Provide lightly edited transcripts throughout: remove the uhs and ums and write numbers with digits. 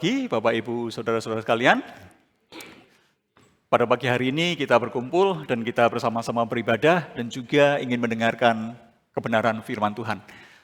pagi, Bapak, Ibu, Saudara-saudara sekalian. Pada pagi hari ini kita berkumpul dan kita bersama-sama beribadah dan juga ingin mendengarkan kebenaran firman Tuhan.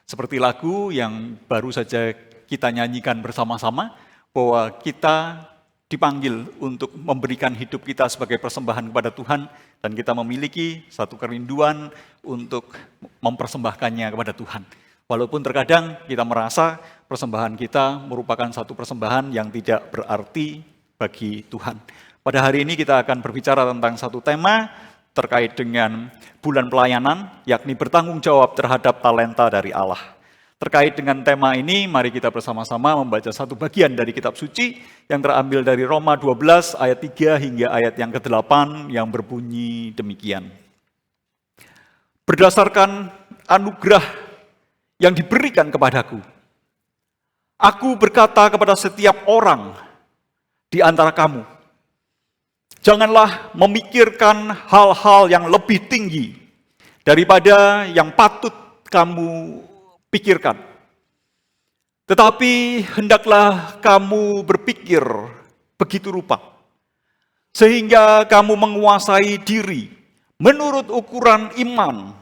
Seperti lagu yang baru saja kita nyanyikan bersama-sama, bahwa kita dipanggil untuk memberikan hidup kita sebagai persembahan kepada Tuhan, dan kita memiliki satu kerinduan untuk mempersembahkannya kepada Tuhan. Walaupun terkadang kita merasa persembahan kita merupakan satu persembahan yang tidak berarti bagi Tuhan. Pada hari ini kita akan berbicara tentang satu tema terkait dengan bulan pelayanan, yakni bertanggung jawab terhadap talenta dari Allah. Terkait dengan tema ini, mari kita bersama-sama membaca satu bagian dari kitab suci yang terambil dari Roma 12 ayat 3 hingga ayat yang ke-8 yang berbunyi demikian. Berdasarkan anugerah yang diberikan kepadaku, aku berkata kepada setiap orang di antara kamu, janganlah memikirkan hal-hal yang lebih tinggi daripada yang patut kamu pikirkan. Tetapi hendaklah kamu berpikir begitu rupa, sehingga kamu menguasai diri menurut ukuran iman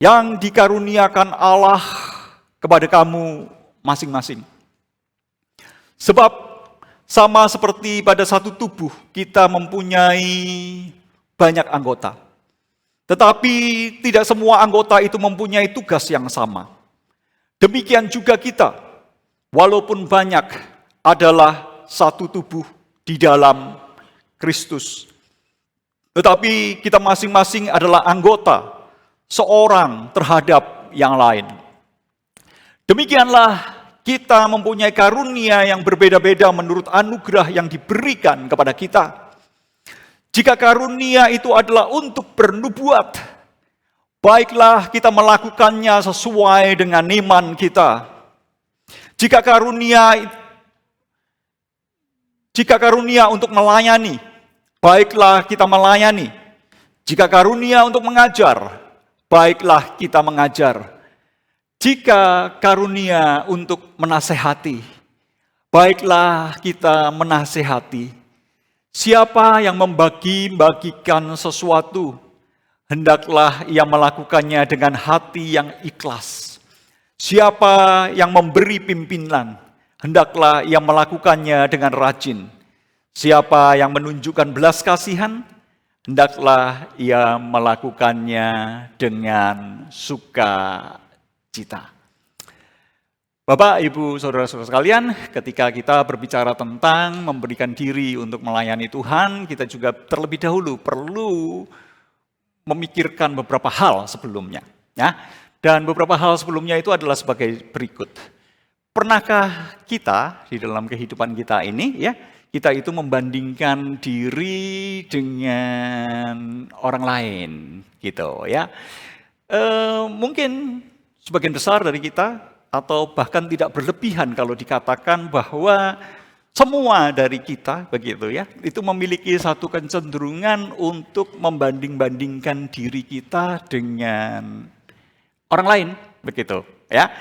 yang dikaruniakan Allah kepada kamu masing-masing. Sebab sama seperti pada satu tubuh kita mempunyai banyak anggota, tetapi tidak semua anggota itu mempunyai tugas yang sama. Demikian juga kita, walaupun banyak, adalah satu tubuh di dalam Kristus. Tetapi kita masing-masing adalah anggota seorang terhadap yang lain. Demikianlah kita mempunyai karunia yang berbeda-beda menurut anugerah yang diberikan kepada kita. Jika karunia itu adalah untuk bernubuat, baiklah kita melakukannya sesuai dengan iman kita. Jika karunia untuk melayani, baiklah kita melayani. Jika karunia untuk mengajar, baiklah kita mengajar. Jika karunia untuk menasehati, baiklah kita menasehati. Siapa yang membagi-bagikan sesuatu, hendaklah ia melakukannya dengan hati yang ikhlas. Siapa yang memberi pimpinan, hendaklah ia melakukannya dengan rajin. Siapa yang menunjukkan belas kasihan, hendaklah ia melakukannya dengan sukacita. Bapak, Ibu, Saudara-saudara sekalian, ketika kita berbicara tentang memberikan diri untuk melayani Tuhan, kita juga terlebih dahulu perlu memikirkan beberapa hal sebelumnya. Ya. Dan beberapa hal sebelumnya itu adalah sebagai berikut. Pernahkah kita di dalam kehidupan kita ini, ya, kita itu membandingkan diri dengan orang lain, gitu, ya? Mungkin sebagian besar dari kita, atau bahkan tidak berlebihan kalau dikatakan bahwa semua dari kita, begitu ya, itu memiliki satu kecenderungan untuk membanding-bandingkan diri kita dengan orang lain, begitu ya.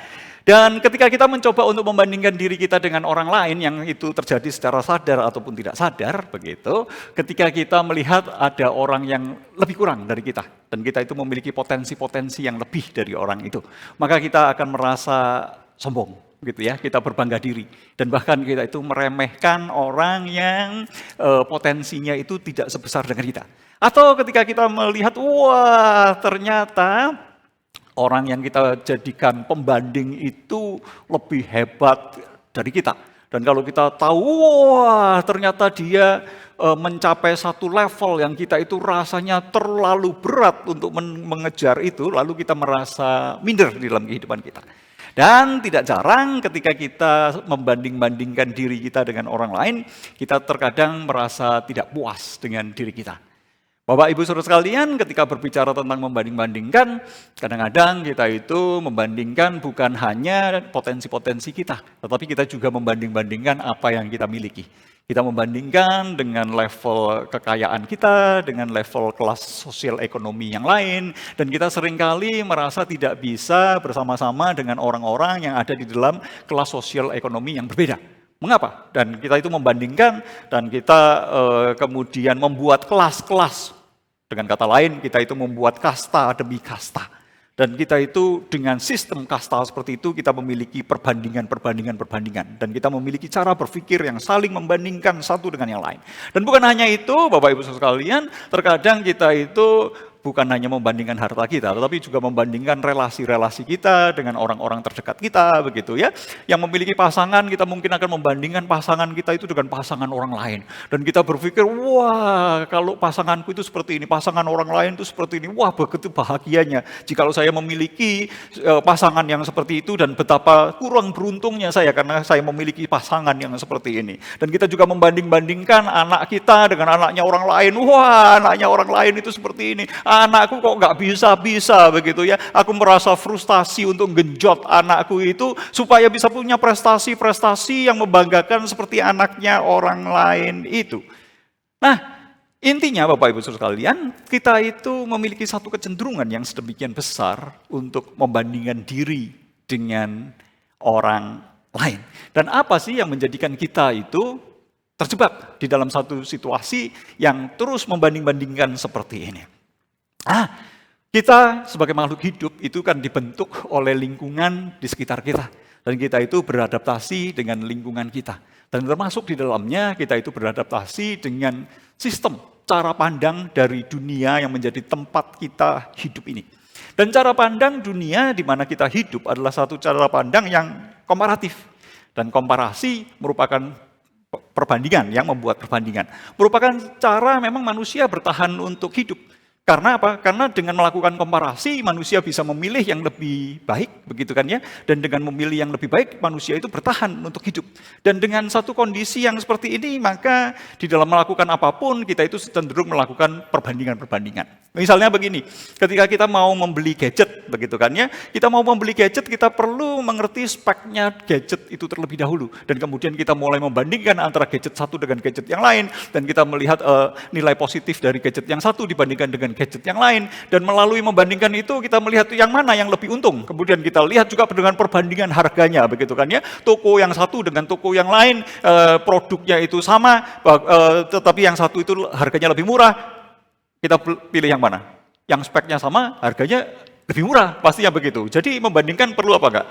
Dan ketika kita mencoba untuk membandingkan diri kita dengan orang lain, yang itu terjadi secara sadar ataupun tidak sadar, begitu, ketika kita melihat ada orang yang lebih kurang dari kita, dan kita itu memiliki potensi-potensi yang lebih dari orang itu, maka kita akan merasa sombong, gitu ya, kita berbangga diri, dan bahkan kita itu meremehkan orang yang potensinya itu tidak sebesar dengan kita. Atau ketika kita melihat, wah ternyata orang yang kita jadikan pembanding itu lebih hebat dari kita. Dan kalau kita tahu, wah ternyata dia mencapai satu level yang kita itu rasanya terlalu berat untuk mengejar itu, lalu kita merasa minder di dalam kehidupan kita. Dan tidak jarang ketika kita membanding-bandingkan diri kita dengan orang lain, kita terkadang merasa tidak puas dengan diri kita. Bapak, Ibu, Saudara sekalian, ketika berbicara tentang membanding-bandingkan, kadang-kadang kita itu membandingkan bukan hanya potensi-potensi kita, tetapi kita juga membanding-bandingkan apa yang kita miliki. Kita membandingkan dengan level kekayaan kita, dengan level kelas sosial ekonomi yang lain, dan kita seringkali merasa tidak bisa bersama-sama dengan orang-orang yang ada di dalam kelas sosial ekonomi yang berbeda. Mengapa? Dan kita itu membandingkan dan kita kemudian membuat kelas-kelas. Dengan kata lain, kita itu membuat kasta demi kasta. Dan kita itu dengan sistem kasta seperti itu, kita memiliki perbandingan. Dan kita memiliki cara berpikir yang saling membandingkan satu dengan yang lain. Dan bukan hanya itu, Bapak Ibu sekalian, terkadang kita itu bukan hanya membandingkan harta kita, tetapi juga membandingkan relasi-relasi kita dengan orang-orang terdekat kita, begitu ya. Yang memiliki pasangan, kita mungkin akan membandingkan pasangan kita itu dengan pasangan orang lain. Dan kita berpikir, wah kalau pasanganku itu seperti ini, pasangan orang lain itu seperti ini, wah begitu bahagianya. Jikalau saya memiliki pasangan yang seperti itu dan betapa kurang beruntungnya saya karena saya memiliki pasangan yang seperti ini. Dan kita juga membanding-bandingkan anak kita dengan anaknya orang lain, wah anaknya orang lain itu seperti ini. Anakku kok nggak bisa begitu ya. Aku merasa frustasi untuk genjot anakku itu supaya bisa punya prestasi-prestasi yang membanggakan seperti anaknya orang lain itu. Nah, intinya Bapak Ibu sekalian, kita itu memiliki satu kecenderungan yang sedemikian besar untuk membandingkan diri dengan orang lain. Dan apa sih yang menjadikan kita itu terjebak di dalam satu situasi yang terus membanding-bandingkan seperti ini? Kita sebagai makhluk hidup itu kan dibentuk oleh lingkungan di sekitar kita. Dan kita itu beradaptasi dengan lingkungan kita. Dan termasuk di dalamnya kita itu beradaptasi dengan sistem, cara pandang dari dunia yang menjadi tempat kita hidup ini. Dan cara pandang dunia di mana kita hidup adalah satu cara pandang yang komparatif. Dan komparasi merupakan perbandingan, yang membuat perbandingan. Merupakan cara memang manusia bertahan untuk hidup. Karena apa? Karena dengan melakukan komparasi, manusia bisa memilih yang lebih baik, begitu kan ya? Dan dengan memilih yang lebih baik, manusia itu bertahan untuk hidup. Dan dengan satu kondisi yang seperti ini, maka di dalam melakukan apapun, kita itu cenderung melakukan perbandingan-perbandingan. Misalnya begini, ketika kita mau membeli gadget, begitu kan ya? Kita mau membeli gadget, kita perlu mengerti speknya gadget itu terlebih dahulu. Dan kemudian kita mulai membandingkan antara gadget satu dengan gadget yang lain. Dan kita melihat nilai positif dari gadget yang satu dibandingkan dengan gadget yang lain, dan melalui membandingkan itu kita melihat yang mana yang lebih untung. Kemudian kita lihat juga dengan perbandingan harganya, begitu kan ya. Toko yang satu dengan toko yang lain, produknya itu sama, tetapi yang satu itu harganya lebih murah. Kita pilih yang mana? Yang speknya sama, harganya lebih murah, pastinya begitu. Jadi membandingkan perlu apa enggak?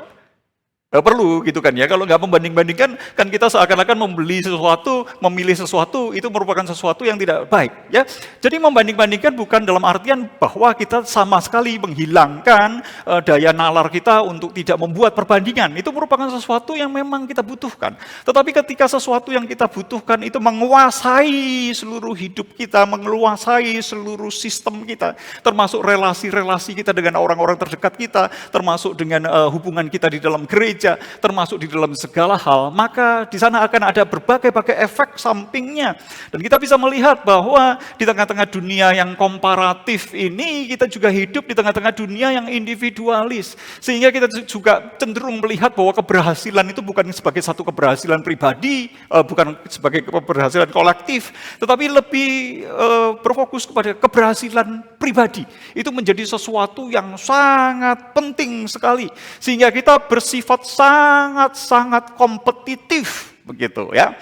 Perlu gitu kan ya. Kalau nggak membanding-bandingkan, kan kita seakan-akan membeli sesuatu, memilih sesuatu, itu merupakan sesuatu yang tidak baik ya. Jadi membanding-bandingkan bukan dalam artian bahwa kita sama sekali menghilangkan daya nalar kita untuk tidak membuat perbandingan. Itu merupakan sesuatu yang memang kita butuhkan. Tetapi ketika sesuatu yang kita butuhkan itu menguasai seluruh hidup kita, menguasai seluruh sistem kita, termasuk relasi-relasi kita dengan orang-orang terdekat kita, termasuk dengan hubungan kita di dalam gereja, termasuk di dalam segala hal, maka di sana akan ada berbagai-bagai efek sampingnya. Dan kita bisa melihat bahwa di tengah-tengah dunia yang komparatif ini, kita juga hidup di tengah-tengah dunia yang individualis. Sehingga kita juga cenderung melihat bahwa keberhasilan itu bukan sebagai satu keberhasilan pribadi, bukan sebagai keberhasilan kolektif, tetapi lebih berfokus kepada keberhasilan pribadi. Itu menjadi sesuatu yang sangat penting sekali. Sehingga kita bersifat sangat-sangat kompetitif begitu ya.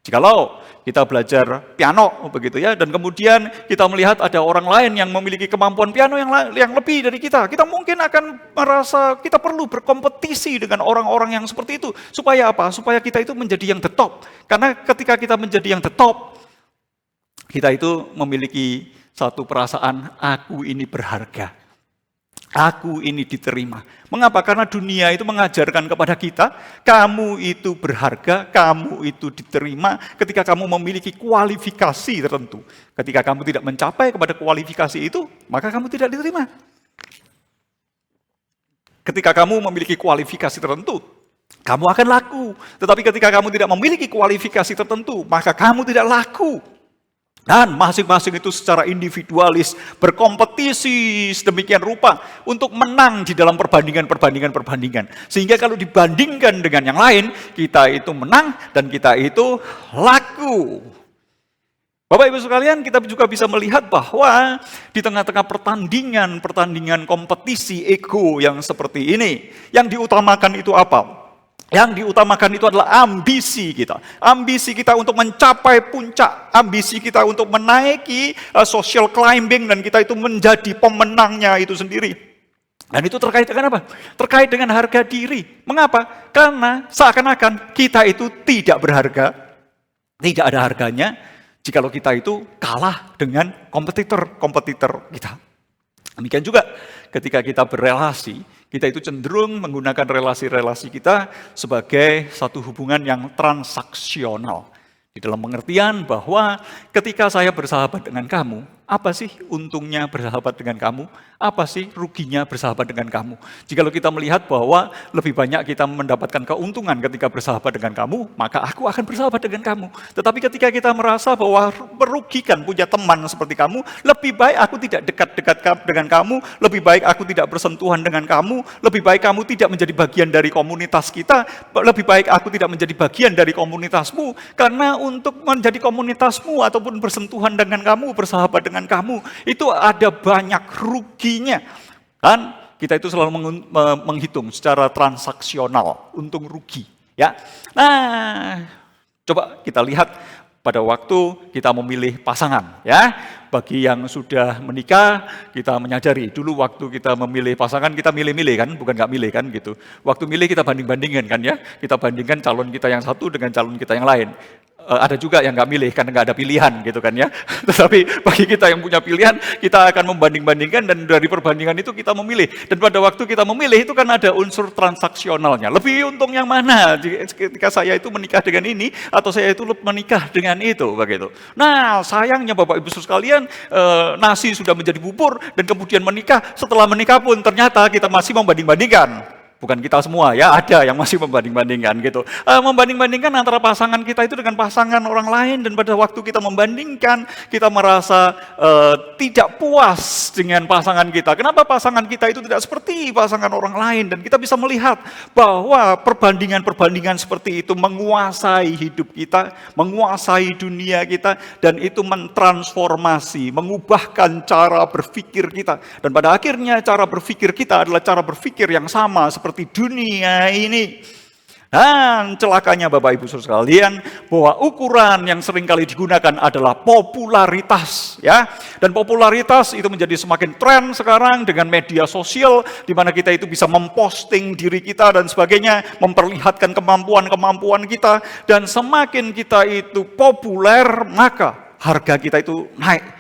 Jikalau kita belajar piano begitu ya, dan kemudian kita melihat ada orang lain yang memiliki kemampuan piano yang lebih dari kita, kita mungkin akan merasa kita perlu berkompetisi dengan orang-orang yang seperti itu. Supaya apa? Supaya kita itu menjadi yang the top. Karena ketika kita menjadi yang the top, kita itu memiliki satu perasaan, aku ini berharga. Aku ini diterima. Mengapa? Karena dunia itu mengajarkan kepada kita, kamu itu berharga, kamu itu diterima ketika kamu memiliki kualifikasi tertentu. Ketika kamu tidak mencapai kepada kualifikasi itu, maka kamu tidak diterima. Ketika kamu memiliki kualifikasi tertentu, kamu akan laku. Tetapi ketika kamu tidak memiliki kualifikasi tertentu, maka kamu tidak laku. Dan masing-masing itu secara individualis berkompetisi sedemikian rupa untuk menang di dalam perbandingan. Sehingga kalau dibandingkan dengan yang lain, kita itu menang dan kita itu laku. Bapak Ibu sekalian, kita juga bisa melihat bahwa di tengah-tengah pertandingan kompetisi ego yang seperti ini, yang diutamakan itu apa? Yang diutamakan itu adalah ambisi kita. Ambisi kita untuk mencapai puncak. Ambisi kita untuk menaiki social climbing. Dan kita itu menjadi pemenangnya itu sendiri. Dan itu terkait dengan apa? Terkait dengan harga diri. Mengapa? Karena seakan-akan kita itu tidak berharga. Tidak ada harganya. Jikalau kita itu kalah dengan kompetitor kita. Demikian juga ketika kita berrelasi, kita itu cenderung menggunakan relasi-relasi kita sebagai satu hubungan yang transaksional. Di dalam pengertian bahwa ketika saya bersahabat dengan kamu, apa sih untungnya bersahabat dengan kamu? Apa sih ruginya bersahabat dengan kamu? Jikalau kita melihat bahwa lebih banyak kita mendapatkan keuntungan ketika bersahabat dengan kamu, maka aku akan bersahabat dengan kamu. Tetapi ketika kita merasa bahwa merugikan punya teman seperti kamu, lebih baik aku tidak dekat-dekat dengan kamu, lebih baik aku tidak bersentuhan dengan kamu, lebih baik kamu tidak menjadi bagian dari komunitas kita, lebih baik aku tidak menjadi bagian dari komunitasmu, karena untuk menjadi komunitasmu ataupun bersentuhan dengan kamu, bersahabat dengan kamu, itu ada banyak ruginya. Kan kita itu selalu menghitung secara transaksional, untung rugi. Ya. Nah, coba kita lihat pada waktu kita memilih pasangan. Ya. Bagi yang sudah menikah, kita menyadari dulu waktu kita memilih pasangan, kita milih-milih kan, bukan nggak milih kan gitu. Waktu milih kita banding-bandingkan kan ya, kita bandingkan calon kita yang satu dengan calon kita yang lain. Ada juga yang nggak milih karena nggak ada pilihan gitu kan ya. Tetapi bagi kita yang punya pilihan, kita akan membanding-bandingkan dan dari perbandingan itu kita memilih. Dan pada waktu kita memilih itu kan ada unsur transaksionalnya. Lebih untung yang mana ketika saya itu menikah dengan ini atau saya itu menikah dengan itu begitu. Nah sayangnya Bapak Ibu sekalian, nasi sudah menjadi bubur dan kemudian menikah. Setelah menikah pun ternyata kita masih membanding-bandingkan. Bukan kita semua ya, ada yang masih membanding-bandingkan gitu. Membanding-bandingkan antara pasangan kita itu dengan pasangan orang lain, dan pada waktu kita membandingkan, kita merasa tidak puas dengan pasangan kita. Kenapa pasangan kita itu tidak seperti pasangan orang lain? Dan kita bisa melihat bahwa perbandingan-perbandingan seperti itu menguasai hidup kita, menguasai dunia kita, dan itu mentransformasi, mengubahkan cara berpikir kita. Dan pada akhirnya cara berpikir kita adalah cara berpikir yang sama seperti dunia ini. Dan celakanya Bapak Ibu Saudara sekalian, bahwa ukuran yang seringkali digunakan adalah popularitas, ya. Dan popularitas itu menjadi semakin tren sekarang dengan media sosial, di mana kita itu bisa memposting diri kita dan sebagainya, memperlihatkan kemampuan-kemampuan kita, dan semakin kita itu populer, maka harga kita itu naik.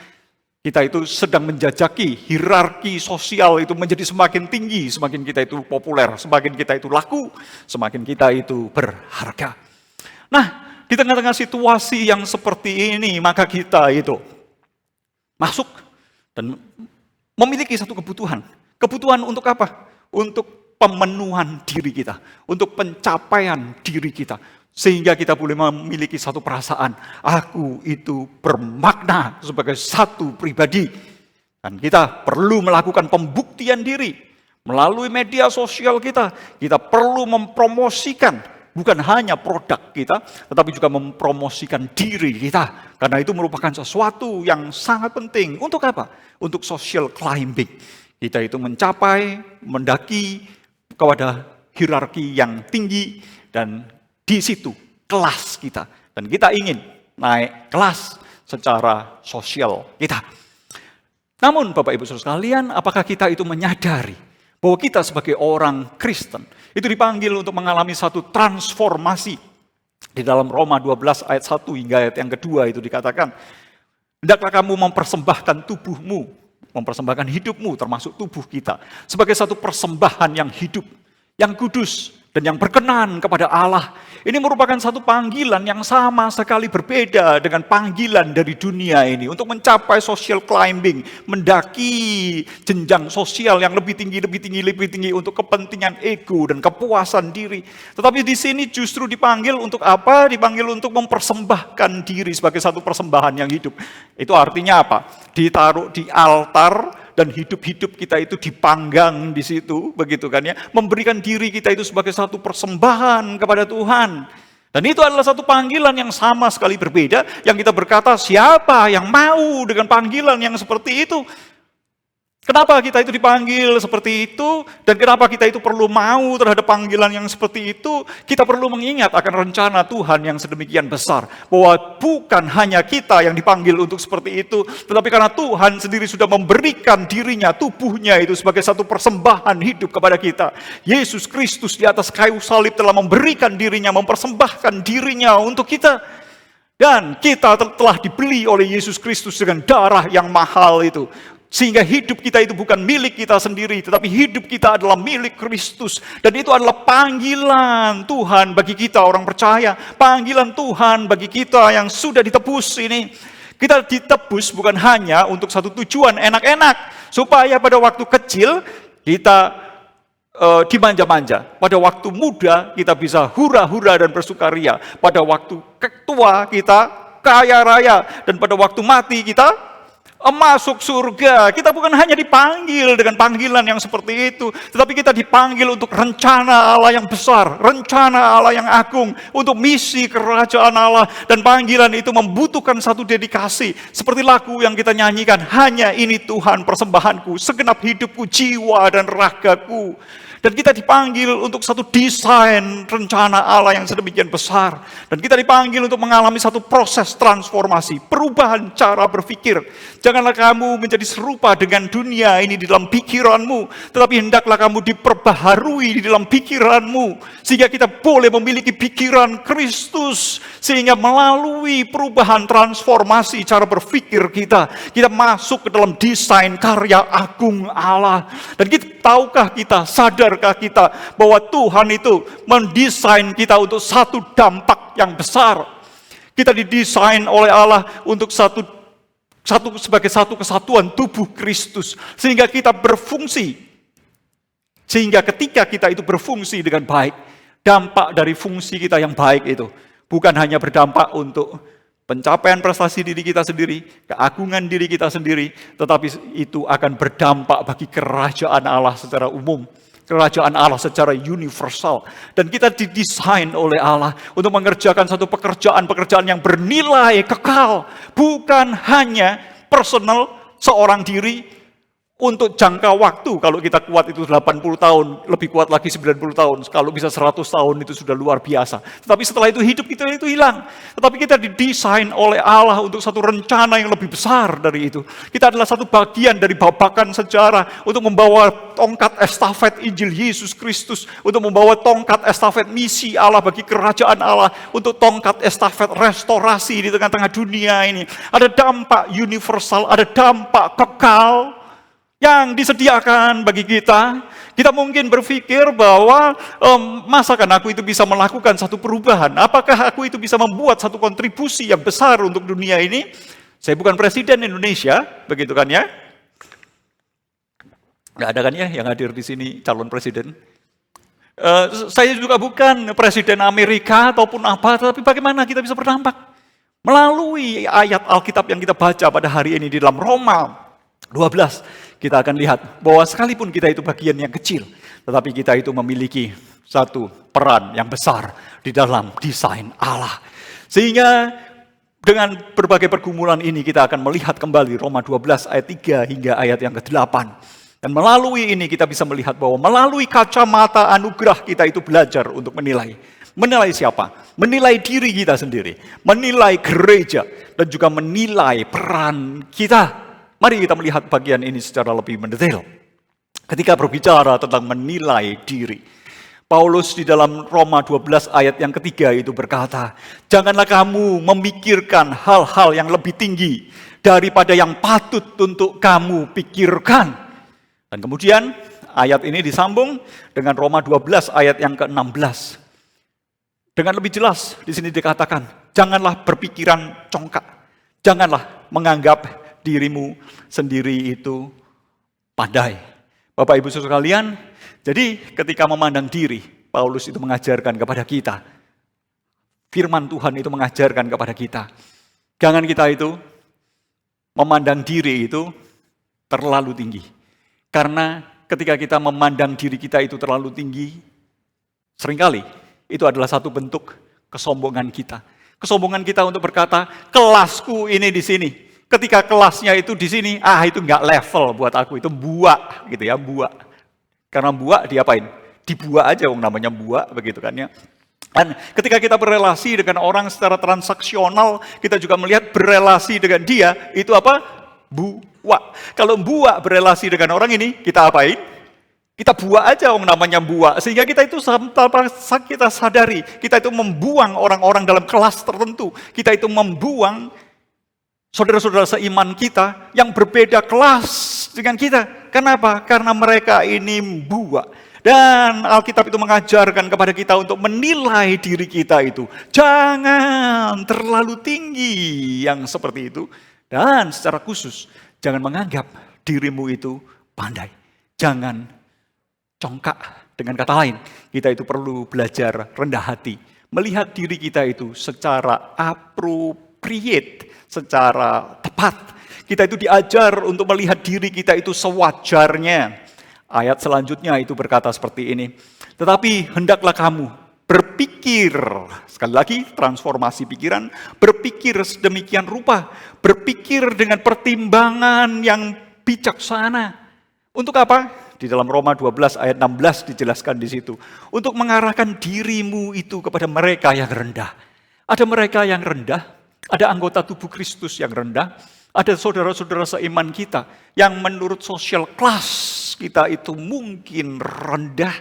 Kita itu sedang menjajaki hierarki sosial itu menjadi semakin tinggi, semakin kita itu populer, semakin kita itu laku, semakin kita itu berharga. Nah, di tengah-tengah situasi yang seperti ini, maka kita itu masuk dan memiliki satu kebutuhan. Kebutuhan untuk apa? Untuk pemenuhan diri kita, untuk pencapaian diri kita. Sehingga kita boleh memiliki satu perasaan, aku itu bermakna sebagai satu pribadi. Dan kita perlu melakukan pembuktian diri. Melalui media sosial kita perlu mempromosikan bukan hanya produk kita, tetapi juga mempromosikan diri kita. Karena itu merupakan sesuatu yang sangat penting. Untuk apa? Untuk social climbing. Kita itu mencapai, mendaki kepada hierarki yang tinggi, dan di situ kelas kita. Dan kita ingin naik kelas secara sosial kita. Namun Bapak Ibu Saudara sekalian, apakah kita itu menyadari bahwa kita sebagai orang Kristen itu dipanggil untuk mengalami satu transformasi? Di dalam Roma 12 ayat 1 hingga ayat yang kedua itu dikatakan, hendaklah kamu mempersembahkan tubuhmu, mempersembahkan hidupmu termasuk tubuh kita sebagai satu persembahan yang hidup, yang kudus, dan yang berkenan kepada Allah. Ini merupakan satu panggilan yang sama sekali berbeda dengan panggilan dari dunia ini untuk mencapai social climbing, mendaki jenjang sosial yang lebih tinggi untuk kepentingan ego dan kepuasan diri. Tetapi di sini justru dipanggil untuk apa? Dipanggil untuk mempersembahkan diri sebagai satu persembahan yang hidup. Itu artinya apa? Ditaruh di altar, dan hidup-hidup kita itu dipanggang di situ, begitu kan ya. Memberikan diri kita itu sebagai satu persembahan kepada Tuhan. Dan itu adalah satu panggilan yang sama sekali berbeda, yang kita berkata, siapa yang mau dengan panggilan yang seperti itu? Kenapa kita itu dipanggil seperti itu, dan kenapa kita itu perlu mau terhadap panggilan yang seperti itu? Kita perlu mengingat akan rencana Tuhan yang sedemikian besar, bahwa bukan hanya kita yang dipanggil untuk seperti itu, tetapi karena Tuhan sendiri sudah memberikan dirinya, tubuhnya itu sebagai satu persembahan hidup kepada kita. Yesus Kristus di atas kayu salib telah memberikan dirinya, mempersembahkan dirinya untuk kita. Dan kita telah dibeli oleh Yesus Kristus dengan darah yang mahal itu. Sehingga hidup kita itu bukan milik kita sendiri, tetapi hidup kita adalah milik Kristus. Dan itu adalah panggilan Tuhan bagi kita orang percaya. Panggilan Tuhan bagi kita yang sudah ditebus ini. Kita ditebus bukan hanya untuk satu tujuan enak-enak. Supaya pada waktu kecil kita dimanja-manja. Pada waktu muda kita bisa hura-hura dan bersukaria. Pada waktu tua kita kaya raya. Dan pada waktu mati kita masuk surga. Kita bukan hanya dipanggil dengan panggilan yang seperti itu, tetapi kita dipanggil untuk rencana Allah yang besar, rencana Allah yang agung, untuk misi kerajaan Allah. Dan panggilan itu membutuhkan satu dedikasi. Seperti lagu yang kita nyanyikan, hanya ini Tuhan persembahanku, segenap hidupku, jiwa dan ragaku. Dan kita dipanggil untuk satu desain rencana Allah yang sedemikian besar. Dan kita dipanggil untuk mengalami satu proses transformasi, perubahan cara berpikir. Janganlah kamu menjadi serupa dengan dunia ini di dalam pikiranmu, tetapi hendaklah kamu diperbaharui di dalam pikiranmu, sehingga kita boleh memiliki pikiran Kristus. Sehingga melalui perubahan transformasi cara berpikir kita masuk ke dalam desain karya agung Allah. Dan tahukah kita, sadarkah kita bahwa Tuhan itu mendesain kita untuk satu dampak yang besar. Kita didesain oleh Allah untuk sebagai satu kesatuan tubuh Kristus, sehingga kita berfungsi. Sehingga ketika kita itu berfungsi dengan baik, dampak dari fungsi kita yang baik itu bukan hanya berdampak untuk pencapaian prestasi diri kita sendiri, keagungan diri kita sendiri, tetapi itu akan berdampak bagi kerajaan Allah secara umum, kerajaan Allah secara universal. Dan kita didesain oleh Allah untuk mengerjakan satu pekerjaan yang bernilai kekal, bukan hanya personal seorang diri untuk jangka waktu. Kalau kita kuat itu 80 tahun, lebih kuat lagi 90 tahun. Kalau bisa 100 tahun itu sudah luar biasa. Tetapi setelah itu hidup kita itu hilang. Tetapi kita didesain oleh Allah untuk satu rencana yang lebih besar dari itu. Kita adalah satu bagian dari babakan sejarah untuk membawa tongkat estafet Injil Yesus Kristus, untuk membawa tongkat estafet misi Allah bagi kerajaan Allah, untuk tongkat estafet restorasi di tengah-tengah dunia ini. Ada dampak universal, ada dampak kekal yang disediakan bagi kita. Kita mungkin berpikir bahwa masakan aku itu bisa melakukan satu perubahan? Apakah aku itu bisa membuat satu kontribusi yang besar untuk dunia ini? Saya bukan presiden Indonesia, begitu kan ya? Nggak ada kan ya yang hadir di sini calon presiden? Saya juga bukan presiden Amerika ataupun apa, tapi bagaimana kita bisa berdampak? Melalui ayat Alkitab yang kita baca pada hari ini di dalam Roma 12, kita akan lihat bahwa sekalipun kita itu bagian yang kecil, tetapi kita itu memiliki satu peran yang besar di dalam desain Allah. Sehingga dengan berbagai pergumulan ini kita akan melihat kembali Roma 12 ayat 3 hingga ayat yang ke-8. Dan melalui ini kita bisa melihat bahwa melalui kacamata anugerah kita itu belajar untuk menilai. Menilai siapa? Menilai diri kita sendiri, menilai gereja, dan juga menilai peran kita. Mari kita melihat bagian ini secara lebih mendetail. Ketika berbicara tentang menilai diri, Paulus di dalam Roma 12 ayat yang ketiga itu berkata, janganlah kamu memikirkan hal-hal yang lebih tinggi daripada yang patut untuk kamu pikirkan. Dan kemudian ayat ini disambung dengan Roma 12 ayat yang ke-16. Dengan lebih jelas di sini dikatakan, janganlah berpikiran congkak, janganlah menganggap dirimu sendiri itu pandai. Bapak Ibu Saudara sekalian, jadi ketika memandang diri, Paulus itu mengajarkan kepada kita, firman Tuhan itu mengajarkan kepada kita, jangan kita itu memandang diri itu terlalu tinggi. Karena ketika kita memandang diri kita itu terlalu tinggi, seringkali itu adalah satu bentuk kesombongan kita. Kesombongan kita untuk berkata, kelasku ini di sini. Ketika kelasnya itu di sini, itu nggak level buat aku, itu buak gitu ya, buak. Karena buak diapain? Dibuak aja, namanya buak begitu kan ya. Dan ketika kita berelasi dengan orang secara transaksional, kita juga melihat berelasi dengan dia, itu apa? Buak. Kalau buak berelasi dengan orang ini, kita apain? Kita buak aja namanya buak. Sehingga kita itu tanpa kita sadari, kita itu membuang orang-orang dalam kelas tertentu. Kita itu membuang saudara-saudara seiman kita yang berbeda kelas dengan kita. Kenapa? Karena mereka ini buak. Dan Alkitab itu mengajarkan kepada kita untuk menilai diri kita itu. Jangan terlalu tinggi yang seperti itu. Dan secara khusus, jangan menganggap dirimu itu pandai. Jangan congkak. Dengan kata lain, kita itu perlu belajar rendah hati. Melihat diri kita itu secara appropriate, secara tepat. Kita itu diajar untuk melihat diri kita itu sewajarnya. Ayat selanjutnya itu berkata seperti ini. Tetapi hendaklah kamu berpikir, sekali lagi transformasi pikiran, berpikir sedemikian rupa, berpikir dengan pertimbangan yang bijaksana. Untuk apa? Di dalam Roma 12 ayat 16 dijelaskan di situ. Untuk mengarahkan dirimu itu kepada mereka yang rendah. Ada mereka yang rendah, ada anggota tubuh Kristus yang rendah, ada saudara-saudara seiman kita yang menurut social class kita itu mungkin rendah,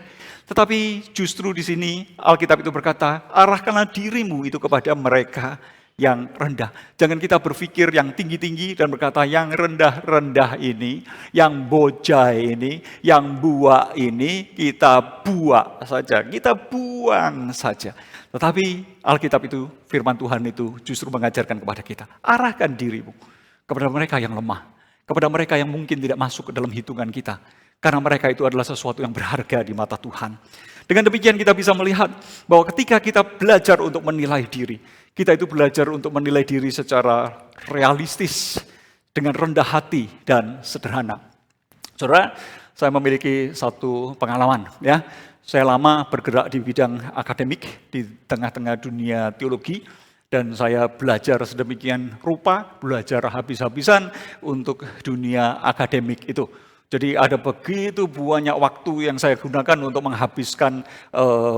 tetapi justru di sini Alkitab itu berkata, arahkanlah dirimu itu kepada mereka yang rendah. Jangan kita berpikir yang tinggi-tinggi dan berkata yang rendah-rendah ini, yang bojai ini, yang buak ini, kita buak saja, kita buang saja. Tetapi Alkitab itu, firman Tuhan itu justru mengajarkan kepada kita, arahkan dirimu kepada mereka yang lemah, kepada mereka yang mungkin tidak masuk ke dalam hitungan kita. Karena mereka itu adalah sesuatu yang berharga di mata Tuhan. Dengan demikian kita bisa melihat bahwa ketika kita belajar untuk menilai diri, kita itu belajar untuk menilai diri secara realistis, dengan rendah hati dan sederhana. Saudara, saya memiliki satu pengalaman. Ya, saya lama bergerak di bidang akademik di tengah-tengah dunia teologi. Dan saya belajar sedemikian rupa, belajar habis-habisan untuk dunia akademik itu. Jadi ada begitu banyak waktu yang saya gunakan untuk menghabiskan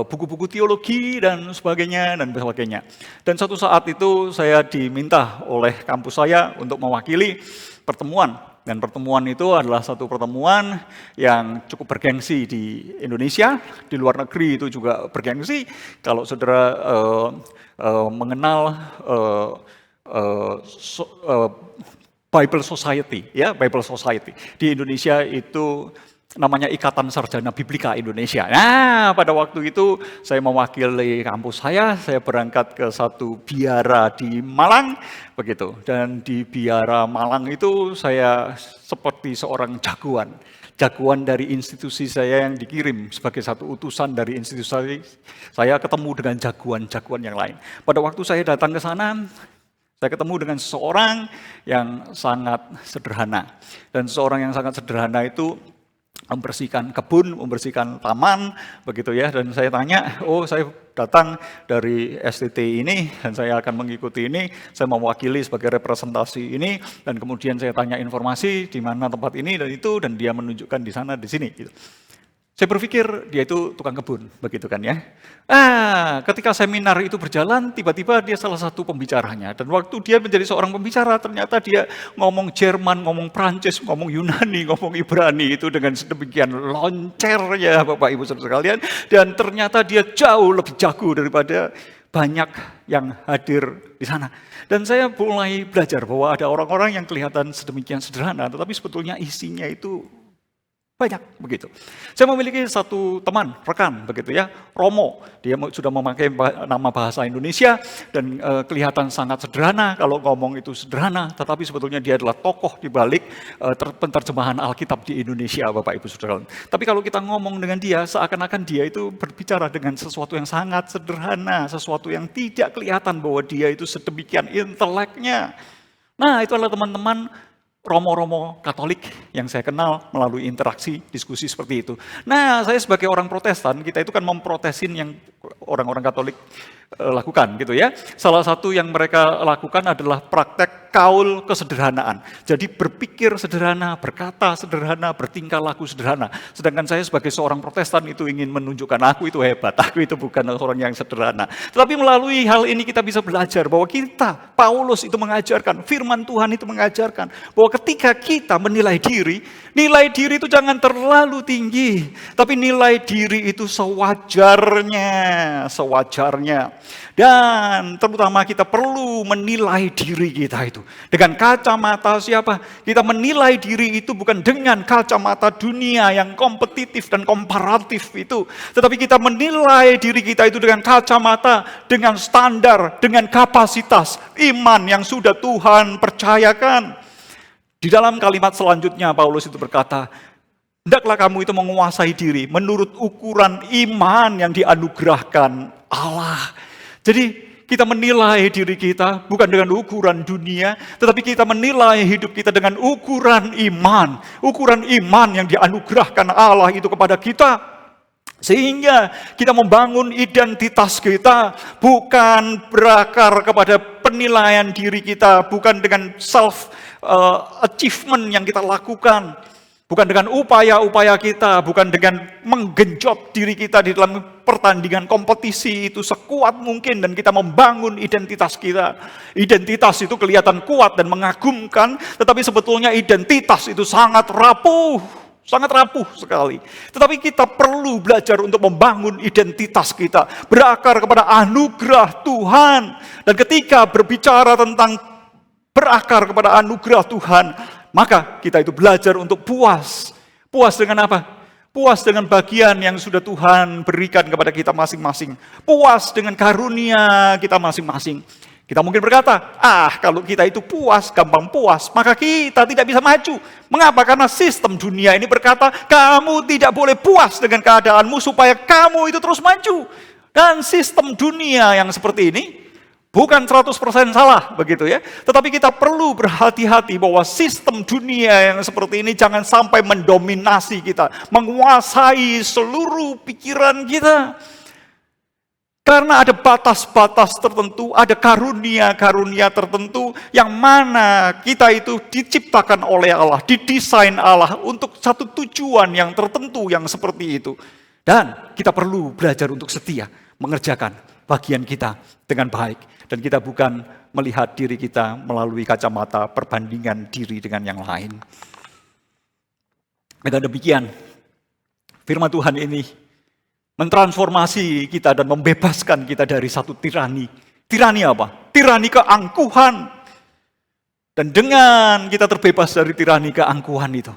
buku-buku teologi dan sebagainya. Dan satu saat itu saya diminta oleh kampus saya untuk mewakili pertemuan. Dan pertemuan itu adalah satu pertemuan yang cukup bergengsi di Indonesia, di luar negeri itu juga bergengsi. Kalau saudara mengenal Bible Society, ya Bible Society di Indonesia itu namanya Ikatan Sarjana Biblika Indonesia. Nah, pada waktu itu saya mewakili kampus saya berangkat ke satu biara di Malang, begitu. Dan di biara Malang itu saya seperti seorang jagoan dari institusi saya yang dikirim sebagai satu utusan dari institusi saya ketemu dengan jagoan-jagoan yang lain. Pada waktu saya datang ke sana, saya ketemu dengan seseorang yang sangat sederhana. Dan seseorang yang sangat sederhana itu membersihkan kebun, membersihkan taman, begitu ya. Dan saya tanya, saya datang dari STT ini, dan saya akan mengikuti ini, saya mewakili sebagai representasi ini, dan kemudian saya tanya informasi di mana tempat ini dan itu, dan dia menunjukkan di sana, di sini. Gitu. Saya berpikir dia itu tukang kebun, begitu kan ya. Ketika seminar itu berjalan, tiba-tiba dia salah satu pembicaranya. Dan waktu dia menjadi seorang pembicara, ternyata dia ngomong Jerman, ngomong Prancis, ngomong Yunani, ngomong Ibrani itu dengan sedemikian loncernya Bapak Ibu Saudara sekalian. Dan ternyata dia jauh lebih jago daripada banyak yang hadir di sana. Dan saya mulai belajar bahwa ada orang-orang yang kelihatan sedemikian sederhana, tetapi sebetulnya isinya itu banyak begitu. Saya memiliki satu teman, rekan begitu ya, Romo. Dia sudah memakai nama bahasa Indonesia dan kelihatan sangat sederhana. Kalau ngomong itu sederhana, tetapi sebetulnya dia adalah tokoh di balik penterjemahan Alkitab di Indonesia, Bapak Ibu Saudara. Tapi kalau kita ngomong dengan dia, seakan-akan dia itu berbicara dengan sesuatu yang sangat sederhana, sesuatu yang tidak kelihatan bahwa dia itu sedemikian inteleknya. Nah, itu adalah teman-teman romo-romo Katolik yang saya kenal melalui interaksi, diskusi seperti itu. Nah, saya sebagai orang Protestan, kita itu kan memprotesin yang orang-orang Katolik lakukan gitu ya. Salah satu yang mereka lakukan adalah praktek kaul kesederhanaan. Jadi berpikir sederhana, berkata sederhana, bertingkah laku sederhana. Sedangkan saya sebagai seorang Protestan itu ingin menunjukkan aku itu hebat, aku itu bukan orang yang sederhana. Tetapi melalui hal ini kita bisa belajar bahwa kita, Paulus itu mengajarkan, firman Tuhan itu mengajarkan bahwa ketika kita menilai diri itu jangan terlalu tinggi, tapi nilai diri itu sewajarnya. Dan terutama kita perlu menilai diri kita itu dengan kacamata siapa? Kita menilai diri itu bukan dengan kacamata dunia yang kompetitif dan komparatif itu, tetapi kita menilai diri kita itu dengan kacamata, dengan standar, dengan kapasitas iman yang sudah Tuhan percayakan. Di dalam kalimat selanjutnya Paulus itu berkata, hendaklah kamu itu menguasai diri menurut ukuran iman yang dianugerahkan Allah. Jadi kita menilai diri kita bukan dengan ukuran dunia, tetapi kita menilai hidup kita dengan ukuran iman. Ukuran iman yang dianugerahkan Allah itu kepada kita. Sehingga kita membangun identitas kita bukan berakar kepada penilaian diri kita, bukan dengan self achievement yang kita lakukan. Bukan dengan upaya-upaya kita, bukan dengan menggenjot diri kita di dalam pertandingan kompetisi itu sekuat mungkin dan kita membangun identitas kita. Identitas itu kelihatan kuat dan mengagumkan, tetapi sebetulnya identitas itu sangat rapuh sekali. Tetapi kita perlu belajar untuk membangun identitas kita, berakar kepada anugerah Tuhan. Dan ketika berbicara tentang berakar kepada anugerah Tuhan, maka kita itu belajar untuk puas. Puas dengan apa? Puas dengan bagian yang sudah Tuhan berikan kepada kita masing-masing. Puas dengan karunia kita masing-masing. Kita mungkin berkata, kalau kita itu puas, gampang puas, maka kita tidak bisa maju. Mengapa? Karena sistem dunia ini berkata, kamu tidak boleh puas dengan keadaanmu supaya kamu itu terus maju. Dan sistem dunia yang seperti ini bukan 100% salah begitu ya. Tetapi kita perlu berhati-hati bahwa sistem dunia yang seperti ini jangan sampai mendominasi kita, menguasai seluruh pikiran kita. Karena ada batas-batas tertentu, ada karunia-karunia tertentu yang mana kita itu diciptakan oleh Allah, didesain Allah untuk satu tujuan yang tertentu yang seperti itu. Dan kita perlu belajar untuk setia mengerjakan bagian kita dengan baik. Dan kita bukan melihat diri kita melalui kacamata perbandingan diri dengan yang lain. Dengan demikian, firman Tuhan ini mentransformasi kita dan membebaskan kita dari satu tirani. Tirani apa? Tirani keangkuhan. Dan dengan kita terbebas dari tirani keangkuhan itu,